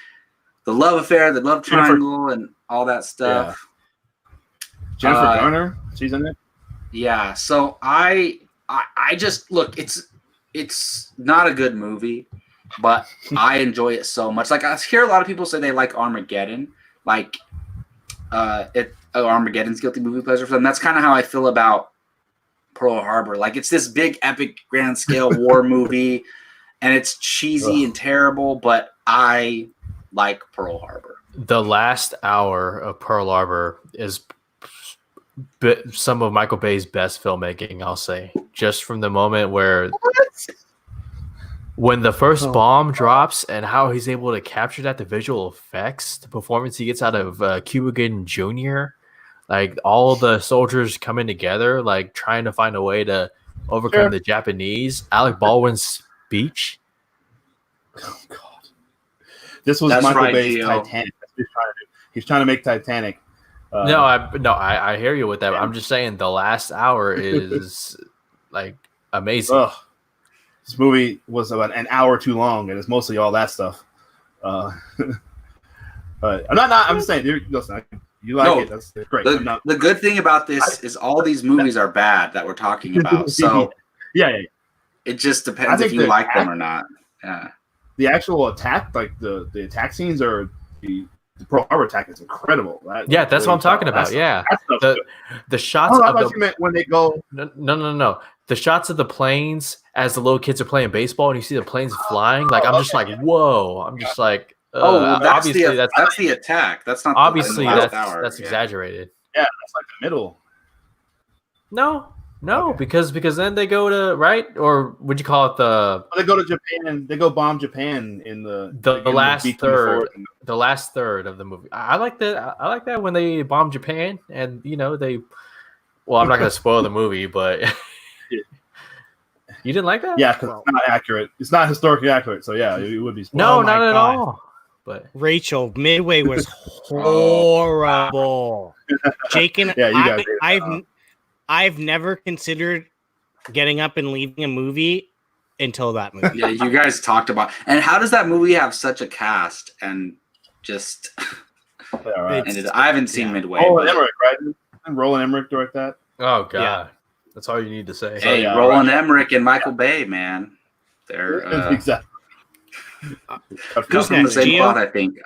[SPEAKER 1] the love affair, the love triangle, and all that stuff.
[SPEAKER 5] Jennifer Garner, she's in it.
[SPEAKER 1] Yeah. So I just look. It's not a good movie, but I enjoy it so much. Like I hear a lot of people say they like Armageddon, like Armageddon's guilty movie pleasure for them. That's kind of how I feel about Pearl Harbor. Like it's this big epic grand scale war movie and it's cheesy and terrible, but I like Pearl Harbor.
[SPEAKER 3] The last hour of Pearl Harbor is some of Michael Bay's best filmmaking, I'll say. Just from the moment when the first bomb drops and how he's able to capture that, the visual effects, the performance he gets out of Cuba Gooding Jr., like all the soldiers coming together, like trying to find a way to overcome the Japanese. Alec Baldwin's speech.
[SPEAKER 5] Oh God! This was Michael Bay's Titanic. He's trying to make Titanic.
[SPEAKER 3] I hear you with that. I'm just saying the last hour is like amazing.
[SPEAKER 5] This movie was about an hour too long, and it's mostly all that stuff. But I'm just saying. Listen, you like it? That's great.
[SPEAKER 1] The good thing about this is all these movies are bad that we're talking about. So
[SPEAKER 5] yeah.
[SPEAKER 1] It just depends if you like them or not. Yeah.
[SPEAKER 5] The actual attack, like the attack scenes, or the Pearl Harbor attack is incredible.
[SPEAKER 3] That's what I'm talking about. The shots.
[SPEAKER 5] I thought you meant when they go.
[SPEAKER 3] No. The shots of the planes as the little kids are playing baseball, and you see the planes flying. Like I'm just like, whoa! I'm just like,
[SPEAKER 1] that's the attack. That's not
[SPEAKER 3] obviously that's exaggerated.
[SPEAKER 5] Yeah, that's like the middle.
[SPEAKER 3] No, because then they go to or would you call it
[SPEAKER 5] they go to Japan. They go bomb Japan in the
[SPEAKER 3] last third. The last third of the movie. I like that. I like that when they bomb Japan, and they. Well, I'm not going to spoil the movie, but you didn't like that?
[SPEAKER 5] Yeah, because it's not accurate. It's not historically accurate, so yeah, it would be spoiled.
[SPEAKER 3] No, not at all. But
[SPEAKER 2] Rachel, Midway was horrible. Jake and I've never considered getting up and leaving a movie until that movie.
[SPEAKER 1] Yeah, you guys talked about. And how does that movie have such a cast and just? I haven't seen Midway.
[SPEAKER 5] Roland Emmerich, right? Didn't Roland Emmerich direct that?
[SPEAKER 3] Oh God, that's all you need to say.
[SPEAKER 1] Hey, Roland Emmerich and Michael Bay, man, they're
[SPEAKER 5] exactly.
[SPEAKER 1] Come from the same plot, I think.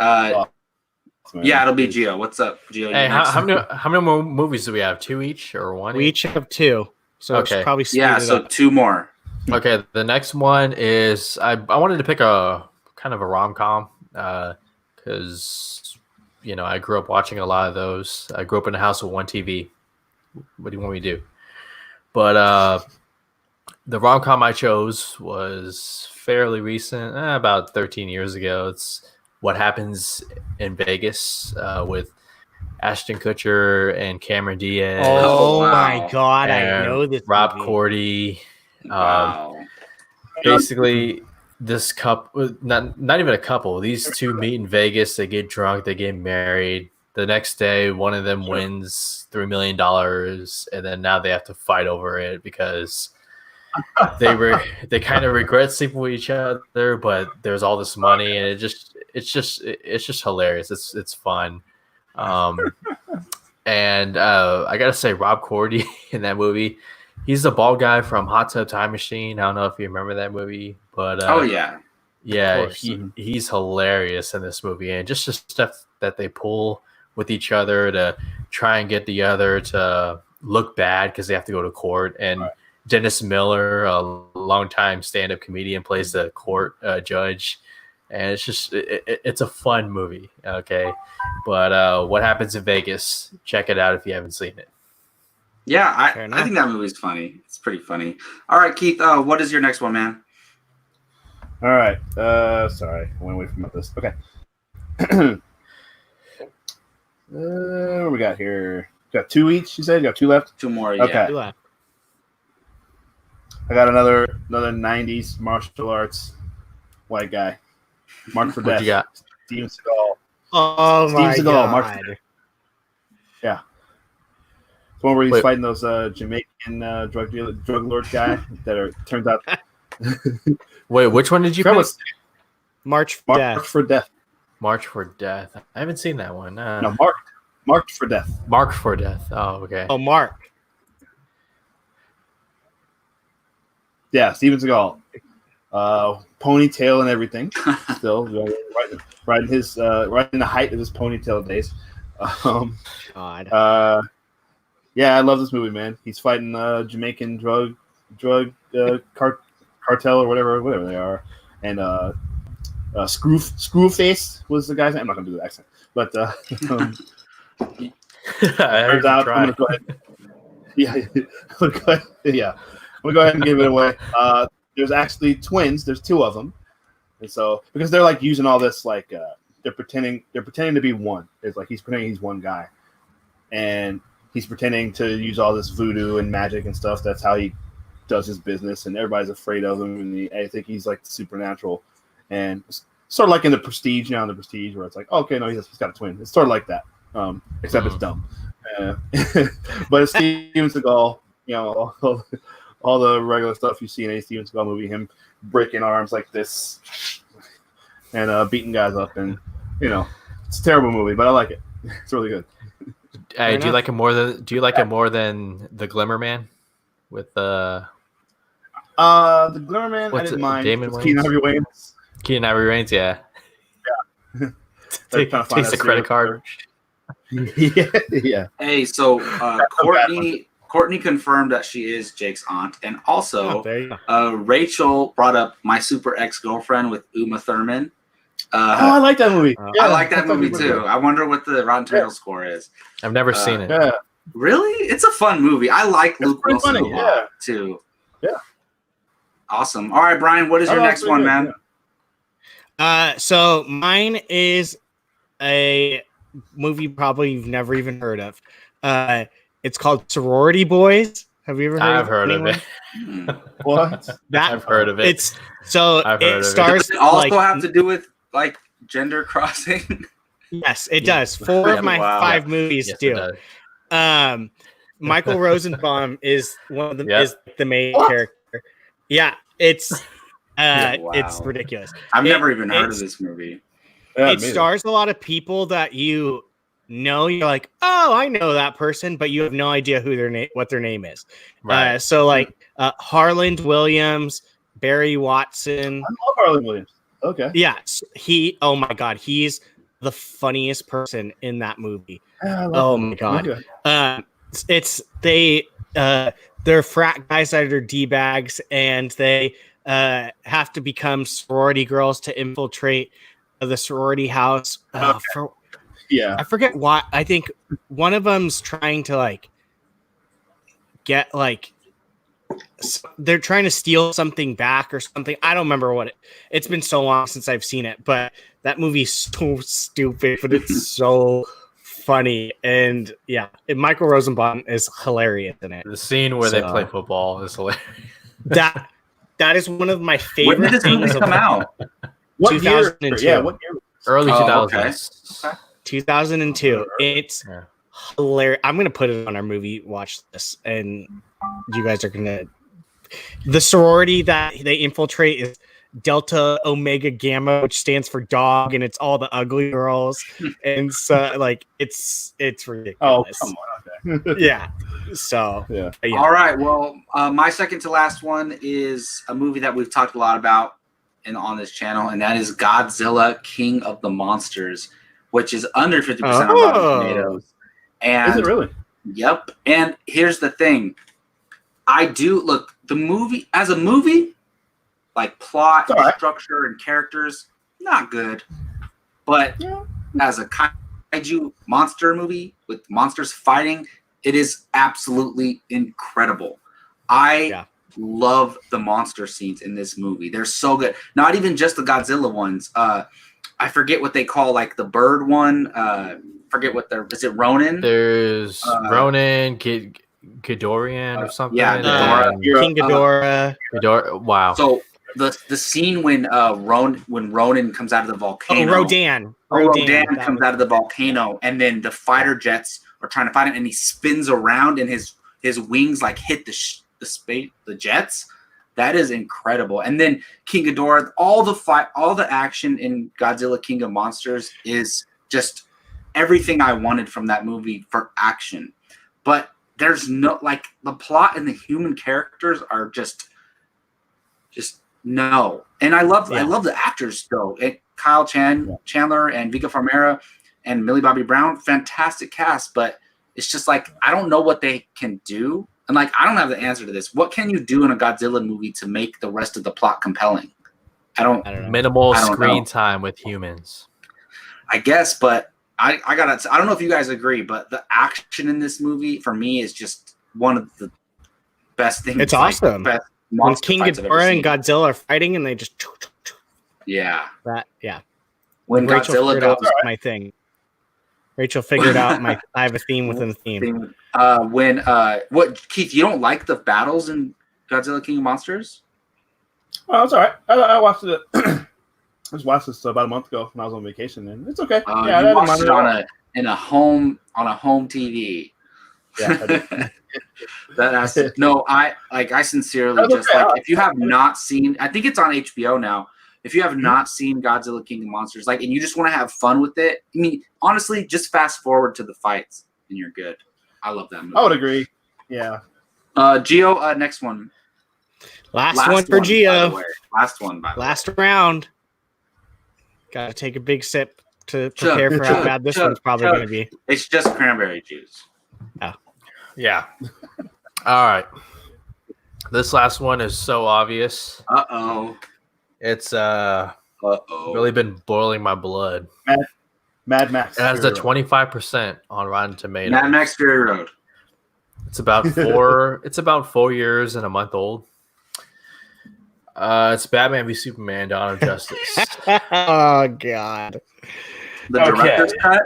[SPEAKER 1] Yeah, it'll be Gio. What's up, Gio?
[SPEAKER 3] Hey, how many more movies do we have? 2 each or 1?
[SPEAKER 2] We each have 2. So it's probably
[SPEAKER 1] so 2 more.
[SPEAKER 3] Okay, the next one is I wanted to pick a kind of a rom-com because I grew up watching a lot of those. I grew up in a house with 1 TV. What do you want me to do? But the rom-com I chose was fairly recent, about 13 years ago. It's What Happens in Vegas with Ashton Kutcher and Cameron Diaz.
[SPEAKER 2] Oh my God, I know this.
[SPEAKER 3] Rob
[SPEAKER 2] movie.
[SPEAKER 3] Cordy.
[SPEAKER 1] Wow.
[SPEAKER 3] Basically, this couple, not even a couple. These two meet in Vegas. They get drunk. They get married. The next day, one of them wins $3 million, and then now they have to fight over it because they kind of regret sleeping with each other, but there's all this money, and it's just hilarious. It's fun. And I gotta say, Rob Cordy in that movie, he's the bald guy from Hot Tub Time Machine. I don't know if you remember that movie, but he's hilarious in this movie, and just the stuff that they pull with each other to try and get the other to look bad because they have to go to court. And Dennis Miller, a longtime stand-up comedian, plays the court judge. And it's just it's a fun movie, okay? But What Happens in Vegas, check it out if you haven't seen it.
[SPEAKER 1] Yeah, I think that movie's funny. It's pretty funny. All right, Keith, what is your next one, man?
[SPEAKER 5] All right. Sorry, I went away from this. Okay. What we got here? Got 2 each, you said? You got 2 left?
[SPEAKER 1] 2 more, yeah.
[SPEAKER 5] Okay.
[SPEAKER 2] 2 left.
[SPEAKER 5] I got another 90s martial arts white guy. Mark for
[SPEAKER 3] What
[SPEAKER 5] Death.
[SPEAKER 3] you got?
[SPEAKER 5] Steven Seagal.
[SPEAKER 2] Oh my
[SPEAKER 5] Steven Seagal, Mark for
[SPEAKER 2] god!
[SPEAKER 5] Death. Yeah. The one where he's
[SPEAKER 3] Wait.
[SPEAKER 5] fighting those Jamaican drug lord guy that turns out.
[SPEAKER 3] Wait, which one did you
[SPEAKER 5] Forgot
[SPEAKER 3] pick?
[SPEAKER 5] what's-
[SPEAKER 2] March for
[SPEAKER 5] Mark
[SPEAKER 2] Death.
[SPEAKER 5] for Death.
[SPEAKER 3] March for Death. I haven't seen that one.
[SPEAKER 5] No, Marked for Death.
[SPEAKER 3] Mark for Death. Oh, okay.
[SPEAKER 2] Oh, Mark.
[SPEAKER 5] Yeah, Steven Seagal. Ponytail and everything. Still right in his right in the height of his ponytail days.
[SPEAKER 2] God.
[SPEAKER 5] Yeah, I love this movie, man. He's fighting Jamaican drug cartel or whatever they are, and Screwface was the guy's name. I'm not gonna do the accent, but
[SPEAKER 3] I
[SPEAKER 5] turns out I'm gonna go ahead. Yeah, I'm gonna go ahead and give it away. There's actually twins. There's two of them, and so because they're like using all this like they're pretending to be one. It's like he's pretending he's one guy, and he's pretending to use all this voodoo and magic and stuff. That's how he does his business, and everybody's afraid of him. And I think he's like supernatural, and it's sort of like in the Prestige, in the Prestige, where it's like, okay, no, he's got a twin. It's sort of like that, except it's dumb. But it's Steven Seagal, all the regular stuff you see in a Steven Seagal movie, him breaking arms like this and beating guys up, and it's a terrible movie, but I like it. It's really good.
[SPEAKER 3] Hey, do you like it more than the Glimmer Man with
[SPEAKER 5] the Glimmer Man? I didn't mind.
[SPEAKER 3] Damon
[SPEAKER 5] Keenan Ivory Wayans.
[SPEAKER 3] Keenan Ivory Wayans, yeah. Takes the credit card.
[SPEAKER 5] Yeah.
[SPEAKER 1] Hey, so Courtney confirmed that she is Jake's aunt, and also Rachel brought up My Super Ex-Girlfriend with Uma Thurman.
[SPEAKER 5] I like that movie.
[SPEAKER 1] I like that movie too. I wonder what the Rotten Tomatoes score is.
[SPEAKER 3] I've never seen it.
[SPEAKER 5] Yeah.
[SPEAKER 1] Really? It's a fun movie. I like Luke Wilson a lot too.
[SPEAKER 5] Yeah.
[SPEAKER 1] Awesome. All right, Brian, what is your next one, man?
[SPEAKER 2] So mine is a movie probably you've never even heard of. It's called Sorority Boys. Have you ever heard?
[SPEAKER 3] I've heard of it.
[SPEAKER 5] What?
[SPEAKER 3] I've heard of it.
[SPEAKER 2] It's so
[SPEAKER 3] I've heard
[SPEAKER 2] it
[SPEAKER 3] of it.
[SPEAKER 2] stars.
[SPEAKER 1] Does it also have to do with like gender crossing?
[SPEAKER 2] Yes, it does. 4 of my 5 movies
[SPEAKER 3] Yes,
[SPEAKER 2] do.
[SPEAKER 3] it does.
[SPEAKER 2] Michael Rosenbaum is one of the is the main character. Yeah, it's it's ridiculous.
[SPEAKER 1] I've never even heard of this movie.
[SPEAKER 5] Yeah,
[SPEAKER 2] it stars a lot of people that you know. You're like, oh, I know that person, but you have no idea what their name is.
[SPEAKER 3] Right.
[SPEAKER 2] So like Harland Williams, Barry Watson.
[SPEAKER 5] I love Harland Williams. Okay.
[SPEAKER 2] Yeah, oh my god, he's the funniest person in that movie. Oh my god. Okay. They're frat guys that are D-bags, and they have to become sorority girls to infiltrate the sorority house. I forget why. I think one of them's trying to get they're trying to steal something back or something. I don't remember it's been so long since I've seen it, but that movie's so stupid, but it's so funny. And Michael Rosenbaum is hilarious in it.
[SPEAKER 3] The scene where they play football is hilarious.
[SPEAKER 2] That is one of my favorite
[SPEAKER 1] when did this movie
[SPEAKER 2] things
[SPEAKER 1] come out?
[SPEAKER 5] What
[SPEAKER 2] 2002.
[SPEAKER 5] year? Yeah, what year?
[SPEAKER 3] Early 2000s.
[SPEAKER 1] Okay.
[SPEAKER 2] 2002. It's hilarious. I'm gonna put it on our movie watch list, and you guys are gonna. The sorority that they infiltrate is Delta Omega Gamma, which stands for dog, and it's all the ugly girls, and so it's ridiculous.
[SPEAKER 5] Oh, come on. Okay.
[SPEAKER 2] Yeah. So
[SPEAKER 5] yeah.
[SPEAKER 1] All right. Well, my second to last one is a movie that we've talked a lot about on this channel, and that is Godzilla King of the Monsters, which is under 50% on Rotten Tomatoes. And
[SPEAKER 5] is it really?
[SPEAKER 1] Yep. And here's the thing. I do look the movie as a movie, like plot, structure, and characters, not good. But as a kaiju monster movie with monsters fighting, it is absolutely incredible. I love the monster scenes in this movie. They're so good. Not even just the Godzilla ones. I forget what they call the bird one. Forget what is it Ronin?
[SPEAKER 3] There's Ronin, Ghidorah or something.
[SPEAKER 1] yeah, Ghidorah.
[SPEAKER 3] and
[SPEAKER 2] King Ghidorah.
[SPEAKER 3] Ghidorah. Wow.
[SPEAKER 1] So the scene when Ronan comes out of the volcano.
[SPEAKER 2] Rodan.
[SPEAKER 1] Rodan
[SPEAKER 2] That
[SPEAKER 1] comes
[SPEAKER 2] was-
[SPEAKER 1] out of the volcano, and then the fighter jets are trying to fight him, and he spins around, and his wings like hit the jets. That is incredible. And then King Ghidorah, all the action in Godzilla King of Monsters is just everything I wanted from that movie for action. But there's no like the plot and the human characters are just no. And I love the actors though. Kyle Chandler and Vika Farmiga and Millie Bobby Brown, fantastic cast, but it's just like I don't know what they can do. And like I don't have the answer to this. What can you do in a Godzilla movie to make the rest of the plot compelling? I don't know.
[SPEAKER 3] Minimal
[SPEAKER 1] I don't
[SPEAKER 3] screen
[SPEAKER 1] know.
[SPEAKER 3] time with humans.
[SPEAKER 1] I guess, but I don't know if you guys agree, but the action in this movie for me is just one of the best things.
[SPEAKER 2] It's awesome.
[SPEAKER 1] Best
[SPEAKER 2] When
[SPEAKER 1] monster
[SPEAKER 2] King
[SPEAKER 1] fights I've ever
[SPEAKER 2] Ghidorah
[SPEAKER 1] seen.
[SPEAKER 2] and Godzilla are fighting, and they just
[SPEAKER 1] Yeah.
[SPEAKER 2] When
[SPEAKER 1] When
[SPEAKER 2] Rachel
[SPEAKER 1] Godzilla
[SPEAKER 2] figured out
[SPEAKER 1] goes
[SPEAKER 2] my thing. Rachel figured out I have a theme within the theme.
[SPEAKER 1] What Keith, you don't like the battles in Godzilla King of Monsters?
[SPEAKER 5] Oh, it's all right. I watched it. I just watched this about a month ago when I was on vacation, and it's okay.
[SPEAKER 1] You
[SPEAKER 5] I didn't
[SPEAKER 1] watched
[SPEAKER 5] mind
[SPEAKER 1] it
[SPEAKER 5] it at all.
[SPEAKER 1] on a home TV.
[SPEAKER 5] Yeah, I did.
[SPEAKER 1] I sincerely
[SPEAKER 5] That's
[SPEAKER 1] just
[SPEAKER 5] okay.
[SPEAKER 1] like if you have not seen, I think it's on HBO now. If you have not seen Godzilla King of Monsters, like, and you just want to have fun with it, I mean, honestly, just fast forward to the fights and you're good. I love that movie.
[SPEAKER 5] I would agree. Yeah.
[SPEAKER 1] Gio, next one.
[SPEAKER 2] Last one for
[SPEAKER 1] by the
[SPEAKER 2] Gio.
[SPEAKER 1] way. Last one, by the way.
[SPEAKER 2] Last round. Got to take a big sip to prepare for how bad this one's probably going to be.
[SPEAKER 1] It's just cranberry juice.
[SPEAKER 3] Yeah. All right. This last one is so obvious.
[SPEAKER 1] Uh-oh.
[SPEAKER 3] It's
[SPEAKER 1] Uh-oh.
[SPEAKER 3] really been boiling my blood.
[SPEAKER 5] Mad Max.
[SPEAKER 3] It has the
[SPEAKER 5] Fury Road.
[SPEAKER 3] 25% on Rotten Tomatoes.
[SPEAKER 1] Mad Max Fury Road.
[SPEAKER 3] It's about 4 years and a month old. It's Batman v Superman: Dawn of Justice.
[SPEAKER 2] Oh God.
[SPEAKER 1] The director's cut?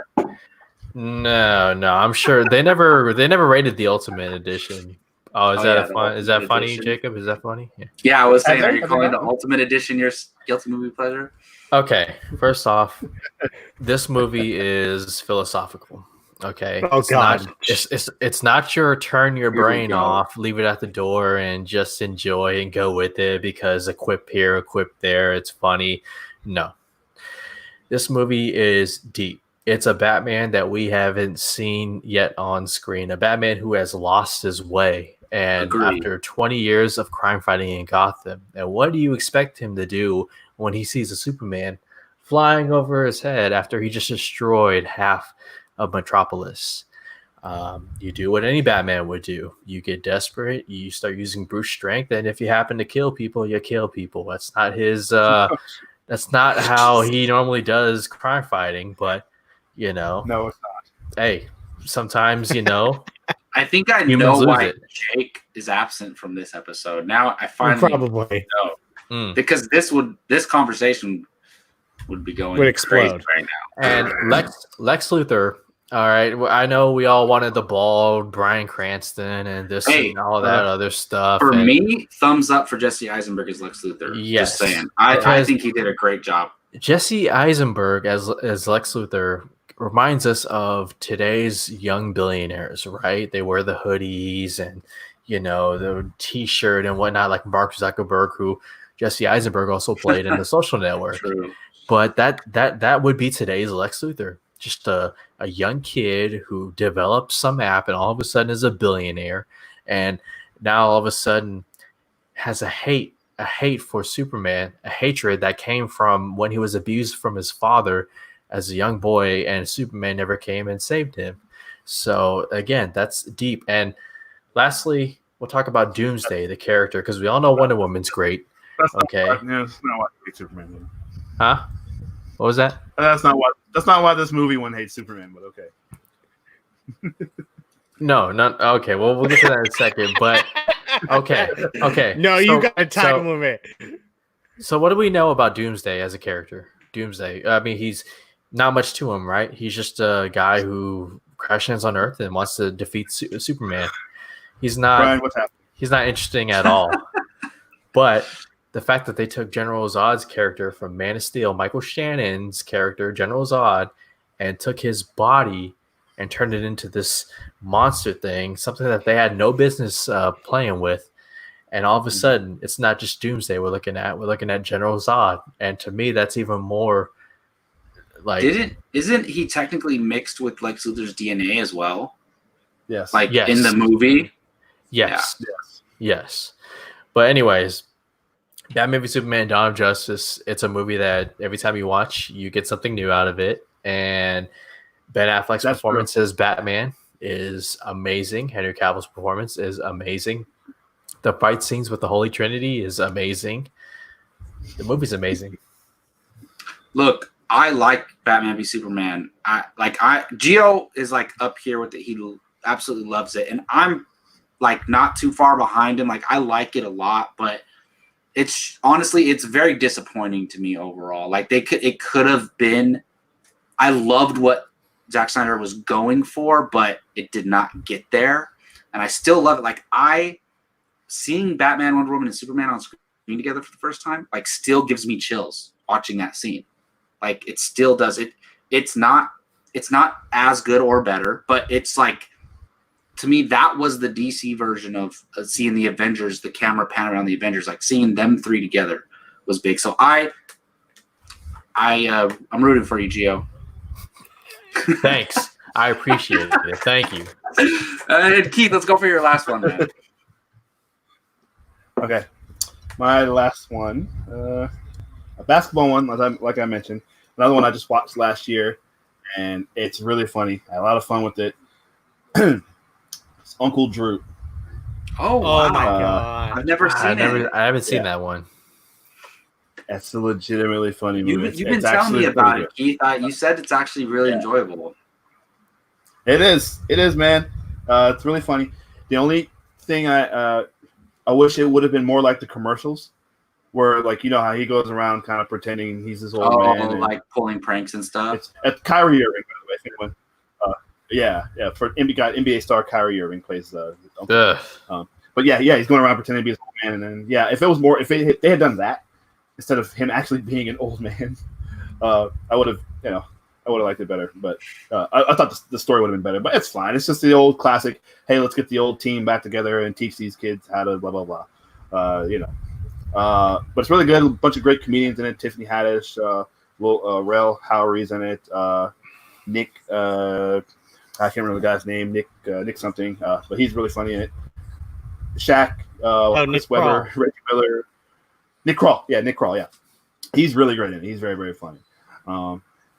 [SPEAKER 3] No, I'm sure they never rated the Ultimate Edition. Oh, is that
[SPEAKER 1] the
[SPEAKER 3] is that
[SPEAKER 1] Ultimate
[SPEAKER 3] funny,
[SPEAKER 1] Edition.
[SPEAKER 3] Jacob? Is that funny? Yeah.
[SPEAKER 1] Yeah, I was saying,
[SPEAKER 5] I
[SPEAKER 1] are
[SPEAKER 5] think-
[SPEAKER 1] you calling the Ultimate Edition your guilty movie pleasure?
[SPEAKER 3] Okay, first off, this movie is philosophical. Okay.
[SPEAKER 2] Oh,
[SPEAKER 3] It's
[SPEAKER 2] God.
[SPEAKER 3] not, it's not your turn your
[SPEAKER 1] Here we
[SPEAKER 3] brain
[SPEAKER 1] go.
[SPEAKER 3] off, leave it at the door, and just enjoy and go with it because a quip here, a quip there, it's funny. No. This movie is deep. It's a Batman that we haven't seen yet on screen, a Batman who has lost his way. And
[SPEAKER 1] Agreed.
[SPEAKER 3] after 20 years of crime fighting in Gotham, and what do you expect him to do when he sees a Superman flying over his head after he just destroyed half of Metropolis? You do what any Batman would do. You get desperate, you start using brute strength, and if you happen to kill people, you kill people. That's not his that's not how he normally does crime fighting, but
[SPEAKER 5] No, it's not.
[SPEAKER 3] hey, sometimes
[SPEAKER 1] I think I
[SPEAKER 3] Humans
[SPEAKER 1] know
[SPEAKER 3] lose
[SPEAKER 1] why
[SPEAKER 3] it.
[SPEAKER 1] Jake is absent from this episode. Now I finally
[SPEAKER 2] Probably.
[SPEAKER 1] know.
[SPEAKER 3] Mm.
[SPEAKER 1] Because this conversation would be going
[SPEAKER 2] Would explode.
[SPEAKER 1] crazy right now.
[SPEAKER 3] And Lex Luthor. All right, well, I know we all wanted the bald Bryan Cranston and this
[SPEAKER 1] Hey,
[SPEAKER 3] and all that other stuff.
[SPEAKER 1] For
[SPEAKER 3] and
[SPEAKER 1] me, thumbs up for Jesse Eisenberg as Lex Luthor.
[SPEAKER 3] Yes.
[SPEAKER 1] Just saying. I
[SPEAKER 3] Because-
[SPEAKER 1] think he did a great job.
[SPEAKER 3] Jesse Eisenberg as Lex Luthor reminds us of today's young billionaires, right? They wear the hoodies and the T-shirt and whatnot, like Mark Zuckerberg, who Jesse Eisenberg also played in The Social Network.
[SPEAKER 1] True.
[SPEAKER 3] But that would be today's Lex Luthor, just a young kid who develops some app and all of a sudden is a billionaire, and now all of a sudden has a hate for Superman, a hatred that came from when he was abused from his father as a young boy, and Superman never came and saved him. So again, that's deep. And lastly, we'll talk about Doomsday, the character, because we all know Wonder Woman's great.
[SPEAKER 5] That's not
[SPEAKER 3] Okay.
[SPEAKER 5] That's not why I hate Superman.
[SPEAKER 3] Huh? What was that?
[SPEAKER 5] That's not why this movie one hates Superman. But okay.
[SPEAKER 3] No, not okay. Well, we'll get to that in a second. But okay.
[SPEAKER 2] No, you got to tackle him it.
[SPEAKER 3] So what do we know about Doomsday as a character? Doomsday. I mean, he's not much to him, right? He's just a guy who crash lands on Earth and wants to defeat Superman. He's not.
[SPEAKER 5] Brian, what's happening?
[SPEAKER 3] He's not interesting at all. But the fact that they took General Zod's character from Man of Steel, Michael Shannon's character, General Zod, and took his body and turned it into this monster thing, something that they had no business playing with. And all of a sudden, it's not just Doomsday we're looking at. We're looking at General Zod. And to me, that's even more like...
[SPEAKER 1] Isn't he technically mixed with Lex Luthor's DNA as well?
[SPEAKER 5] Yes.
[SPEAKER 1] Like
[SPEAKER 3] Yes.
[SPEAKER 1] in the movie?
[SPEAKER 3] Yes.
[SPEAKER 5] Yes.
[SPEAKER 3] Yes. But anyways, Batman v Superman Dawn of Justice, it's a movie that every time you watch, you get something new out of it. And Ben Affleck's
[SPEAKER 5] That's
[SPEAKER 3] performance as Batman is amazing. Henry Cavill's performance is amazing. The fight scenes with the Holy Trinity is amazing. The movie's amazing.
[SPEAKER 1] Look, I like Batman v Superman. Gio is like up here with it. He absolutely loves it, and I'm like not too far behind him. Like I like it a lot, but it's honestly it's very disappointing to me overall. Like it could have been. I loved what Zack Snyder was going for, but it did not get there, and I still love it. Like seeing Batman, Wonder Woman, and Superman on screen together for the first time, like still gives me chills watching that scene. Like it still does it. It's not as good or better, but it's like, to me, that was the DC version of seeing the Avengers, the camera pan around the Avengers, like seeing them three together was big. So I'm rooting for you, Gio.
[SPEAKER 3] Thanks. I appreciate it. Thank you.
[SPEAKER 1] Keith, let's go for your last one, man.
[SPEAKER 5] Okay. My last one, a basketball one, like I mentioned. Another one I just watched last year, and it's really funny. I had a lot of fun with it. It's Uncle Drew.
[SPEAKER 1] Oh, wow.
[SPEAKER 2] my god!
[SPEAKER 1] I've never seen it.
[SPEAKER 3] I haven't seen that one.
[SPEAKER 5] It's a legitimately funny movie.
[SPEAKER 1] You've been telling me about it, Keith. You said it's actually really enjoyable.
[SPEAKER 5] It is, man. It's really funny. The only thing I wish it would have been more like the commercials, where like you know how he goes around kind of pretending he's this old man, and
[SPEAKER 1] like pulling pranks and stuff.
[SPEAKER 5] It's at Kyrie Irving, by the way. If anyone, for NBA star Kyrie Irving plays Uncle. But yeah, he's going around pretending to be this old man, and then if they had done that instead of him actually being an old man, I would have liked it better. But I thought the story would have been better. But it's fine. It's just the old classic. Hey, let's get the old team back together and teach these kids how to blah blah blah. But it's really good. A bunch of great comedians in it. Tiffany Haddish, Rel Howery's in it. Nick, I can't remember the guy's name. Nick something. But he's really funny in it. Shaq, Chris Webber, Reggie Miller, Nick Kroll. Yeah, Nick Kroll. Yeah, he's really great in it. He's very very funny.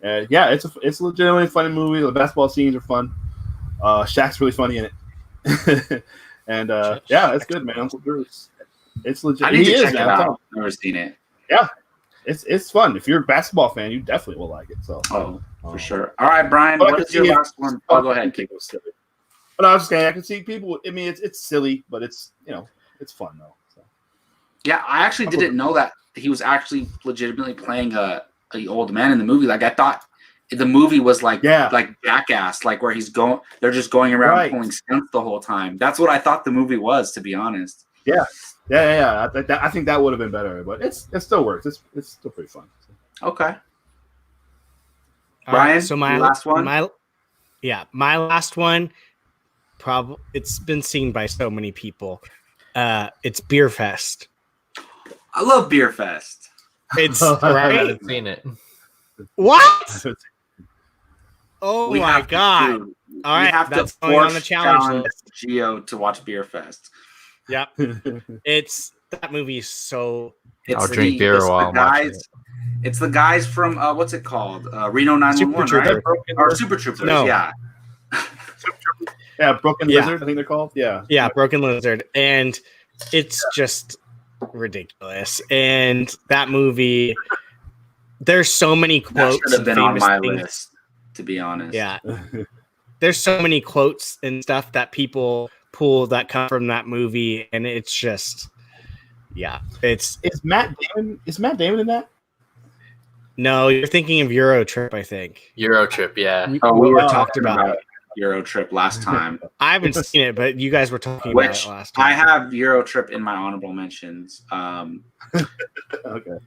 [SPEAKER 5] It's a legitimately funny movie. The basketball scenes are fun. Shaq's really funny in it. And it's good, man. Uncle Drew. It's legit.
[SPEAKER 1] I need to check it out. I've never seen it.
[SPEAKER 5] Yeah, it's fun. If you're a basketball fan, you definitely will like it. So,
[SPEAKER 1] for sure. All right, Brian. What is your last one? Oh, go ahead.
[SPEAKER 5] People silly. But I was just saying, I can see people. I mean, it's silly, but it's it's fun though. So.
[SPEAKER 1] Yeah, I actually didn't know that he was actually legitimately playing a old man in the movie. Like I thought the movie was like Jackass, like where they're just going around pulling stunts the whole time. That's what I thought the movie was, to be honest.
[SPEAKER 5] Yeah. I think that would have been better, but it still works. It's still pretty fun.
[SPEAKER 1] Okay.
[SPEAKER 2] Brian,
[SPEAKER 1] right, so my last one.
[SPEAKER 2] My last one. It's been seen by so many people. It's Beer Fest.
[SPEAKER 1] I love Beer Fest.
[SPEAKER 2] It's
[SPEAKER 3] I
[SPEAKER 2] right.
[SPEAKER 3] haven't seen it.
[SPEAKER 2] What? Oh my god!
[SPEAKER 1] All
[SPEAKER 2] right, that's going on the challenge list.
[SPEAKER 1] Gio to watch Beer Fest.
[SPEAKER 2] Yep, that movie is so.
[SPEAKER 3] I'll drink beer while I'm watching it.
[SPEAKER 1] It's the guys from what's it called? Reno 911, right? Or Super Troopers?
[SPEAKER 2] No.
[SPEAKER 1] Yeah.
[SPEAKER 5] Yeah, Broken Lizard, I think they're called. Yeah,
[SPEAKER 2] Broken Lizard, and it's just ridiculous. And that movie, there's so many quotes.
[SPEAKER 1] That should have been on my
[SPEAKER 2] things.
[SPEAKER 1] list, to be honest.
[SPEAKER 2] Yeah, there's so many quotes and stuff that people pull that come from that movie, and it's just, it's.
[SPEAKER 5] Is Matt Damon in that?
[SPEAKER 2] No, you're thinking of Euro Trip, I think.
[SPEAKER 3] Euro Trip, yeah.
[SPEAKER 1] We were talking about it. Euro Trip last time.
[SPEAKER 2] I haven't seen it, but you guys were talking about
[SPEAKER 1] Which
[SPEAKER 2] it last time.
[SPEAKER 1] I have Euro Trip in my honorable mentions.
[SPEAKER 5] Okay.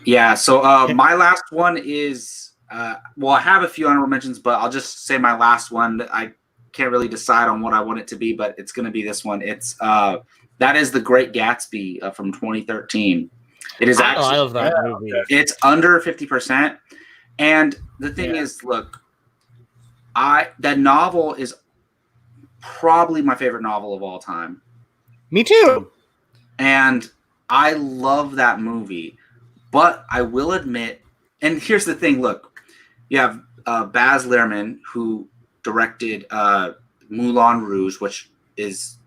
[SPEAKER 1] Yeah, so my last one is well, I have a few honorable mentions, but I'll just say my last one. I can't really decide on what I want it to be, but it's going to be this one. It's that is The Great Gatsby from 2013. It is
[SPEAKER 2] I
[SPEAKER 1] actually
[SPEAKER 2] love that movie.
[SPEAKER 1] it's under 50%, and the thing is, look, that novel is probably my favorite novel of all time.
[SPEAKER 2] Me too.
[SPEAKER 1] And I love that movie. But I will admit, and here's the thing, look, you have Baz Luhrmann, who directed Moulin Rouge, which is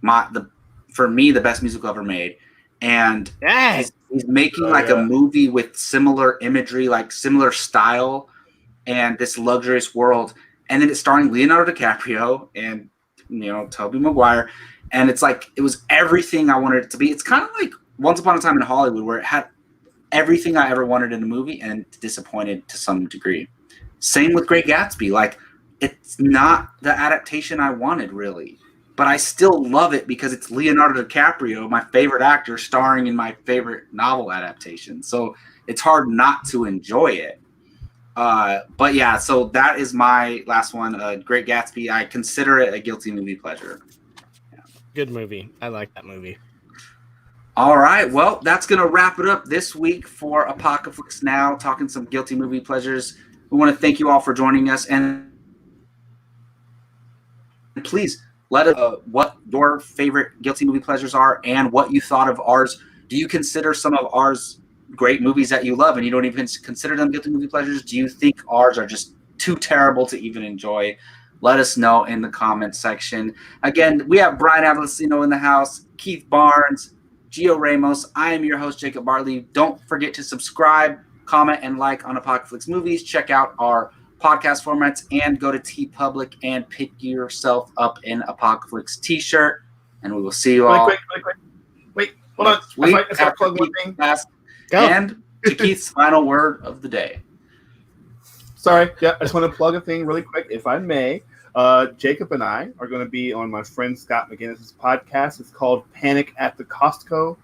[SPEAKER 1] for me the best musical ever made. And
[SPEAKER 2] Yes.
[SPEAKER 1] he's making a movie with similar imagery, like similar style, and this luxurious world. And then it's starring Leonardo DiCaprio and Tobey Maguire. And it's like it was everything I wanted it to be. It's kind of like Once Upon a Time in Hollywood, where it had everything I ever wanted in a movie and disappointed to some degree. Same with Great Gatsby. Like, it's not the adaptation I wanted, really. But I still love it because it's Leonardo DiCaprio, my favorite actor, starring in my favorite novel adaptation. So it's hard not to enjoy it. But yeah, so that is my last one, Great Gatsby. I consider it a guilty movie pleasure. Yeah.
[SPEAKER 2] Good movie. I like that movie.
[SPEAKER 1] All right, well, that's going to wrap it up this week for Apocaflix Now, talking some guilty movie pleasures. We want to thank you all for joining us, and please let us know what your favorite guilty movie pleasures are and what you thought of ours. Do you consider some of ours great movies that you love and you don't even consider them guilty movie pleasures? Do you think ours are just too terrible to even enjoy? Let us know in the comments section. Again, we have Brian Avalosino in the house, Keith Barnes, Gio Ramos. I am your host, Jacob Bartley. Don't forget to subscribe, comment, and like on Apocaflix Movies. Check out our podcast formats and go to TeePublic and pick yourself up an Apocaflix t-shirt. And we will see you all.
[SPEAKER 5] Wait, hold on. I got to plug one thing.
[SPEAKER 1] And to Keith's final word of the day.
[SPEAKER 5] Sorry, yeah, I just want to plug a thing really quick, if I may. Jacob and I are going to be on my friend Scott McGinnis' podcast. It's called Panic at the Costco.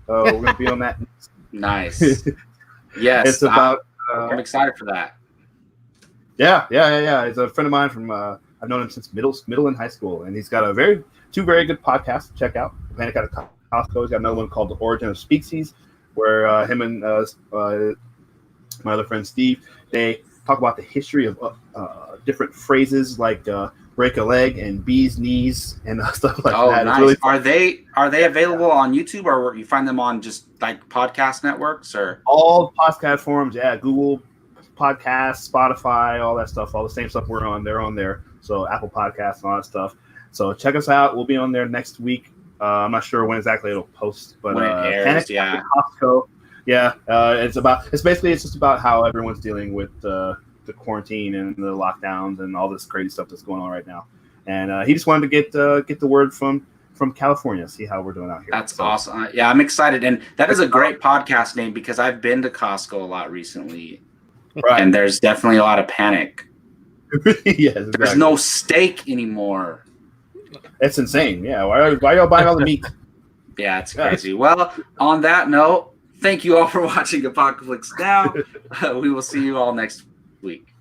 [SPEAKER 5] We're going to be on that.
[SPEAKER 1] Nice. Yes,
[SPEAKER 5] it's about.
[SPEAKER 1] I'm excited for that.
[SPEAKER 5] Yeah. He's a friend of mine from. I've known him since middle and high school, and he's got two very good podcasts to check out. Panic at the Costco. He's got another one called The Origin of Species, where him and my other friend Steve, they talk about the history of different phrases like break a leg and bee's knees and stuff like that.
[SPEAKER 1] Nice. Really are they available on YouTube, or you find them on just like podcast networks, or
[SPEAKER 5] all podcast forums? Yeah, Google Podcasts, Spotify, all that stuff, all the same stuff we're on. They're on there. So Apple Podcasts and all that stuff. So check us out. We'll be on there next week. I'm not sure when exactly it'll post, but
[SPEAKER 1] when it airs, yeah.
[SPEAKER 5] Costco. Yeah, it's just about how everyone's dealing with the quarantine and the lockdowns and all this crazy stuff that's going on right now. And he just wanted to get the word from California, see how we're doing out here.
[SPEAKER 1] That's awesome. Yeah, I'm excited, and that is a great podcast name because I've been to Costco a lot recently,
[SPEAKER 5] right?
[SPEAKER 1] And there's definitely a lot of panic.
[SPEAKER 5] Yes, exactly.
[SPEAKER 1] There's no steak anymore.
[SPEAKER 5] It's insane. Yeah, why y'all buying all the meat?
[SPEAKER 1] Yeah, it's crazy. Well, on that note, thank you all for watching Apocaflix Now. We will see you all next week.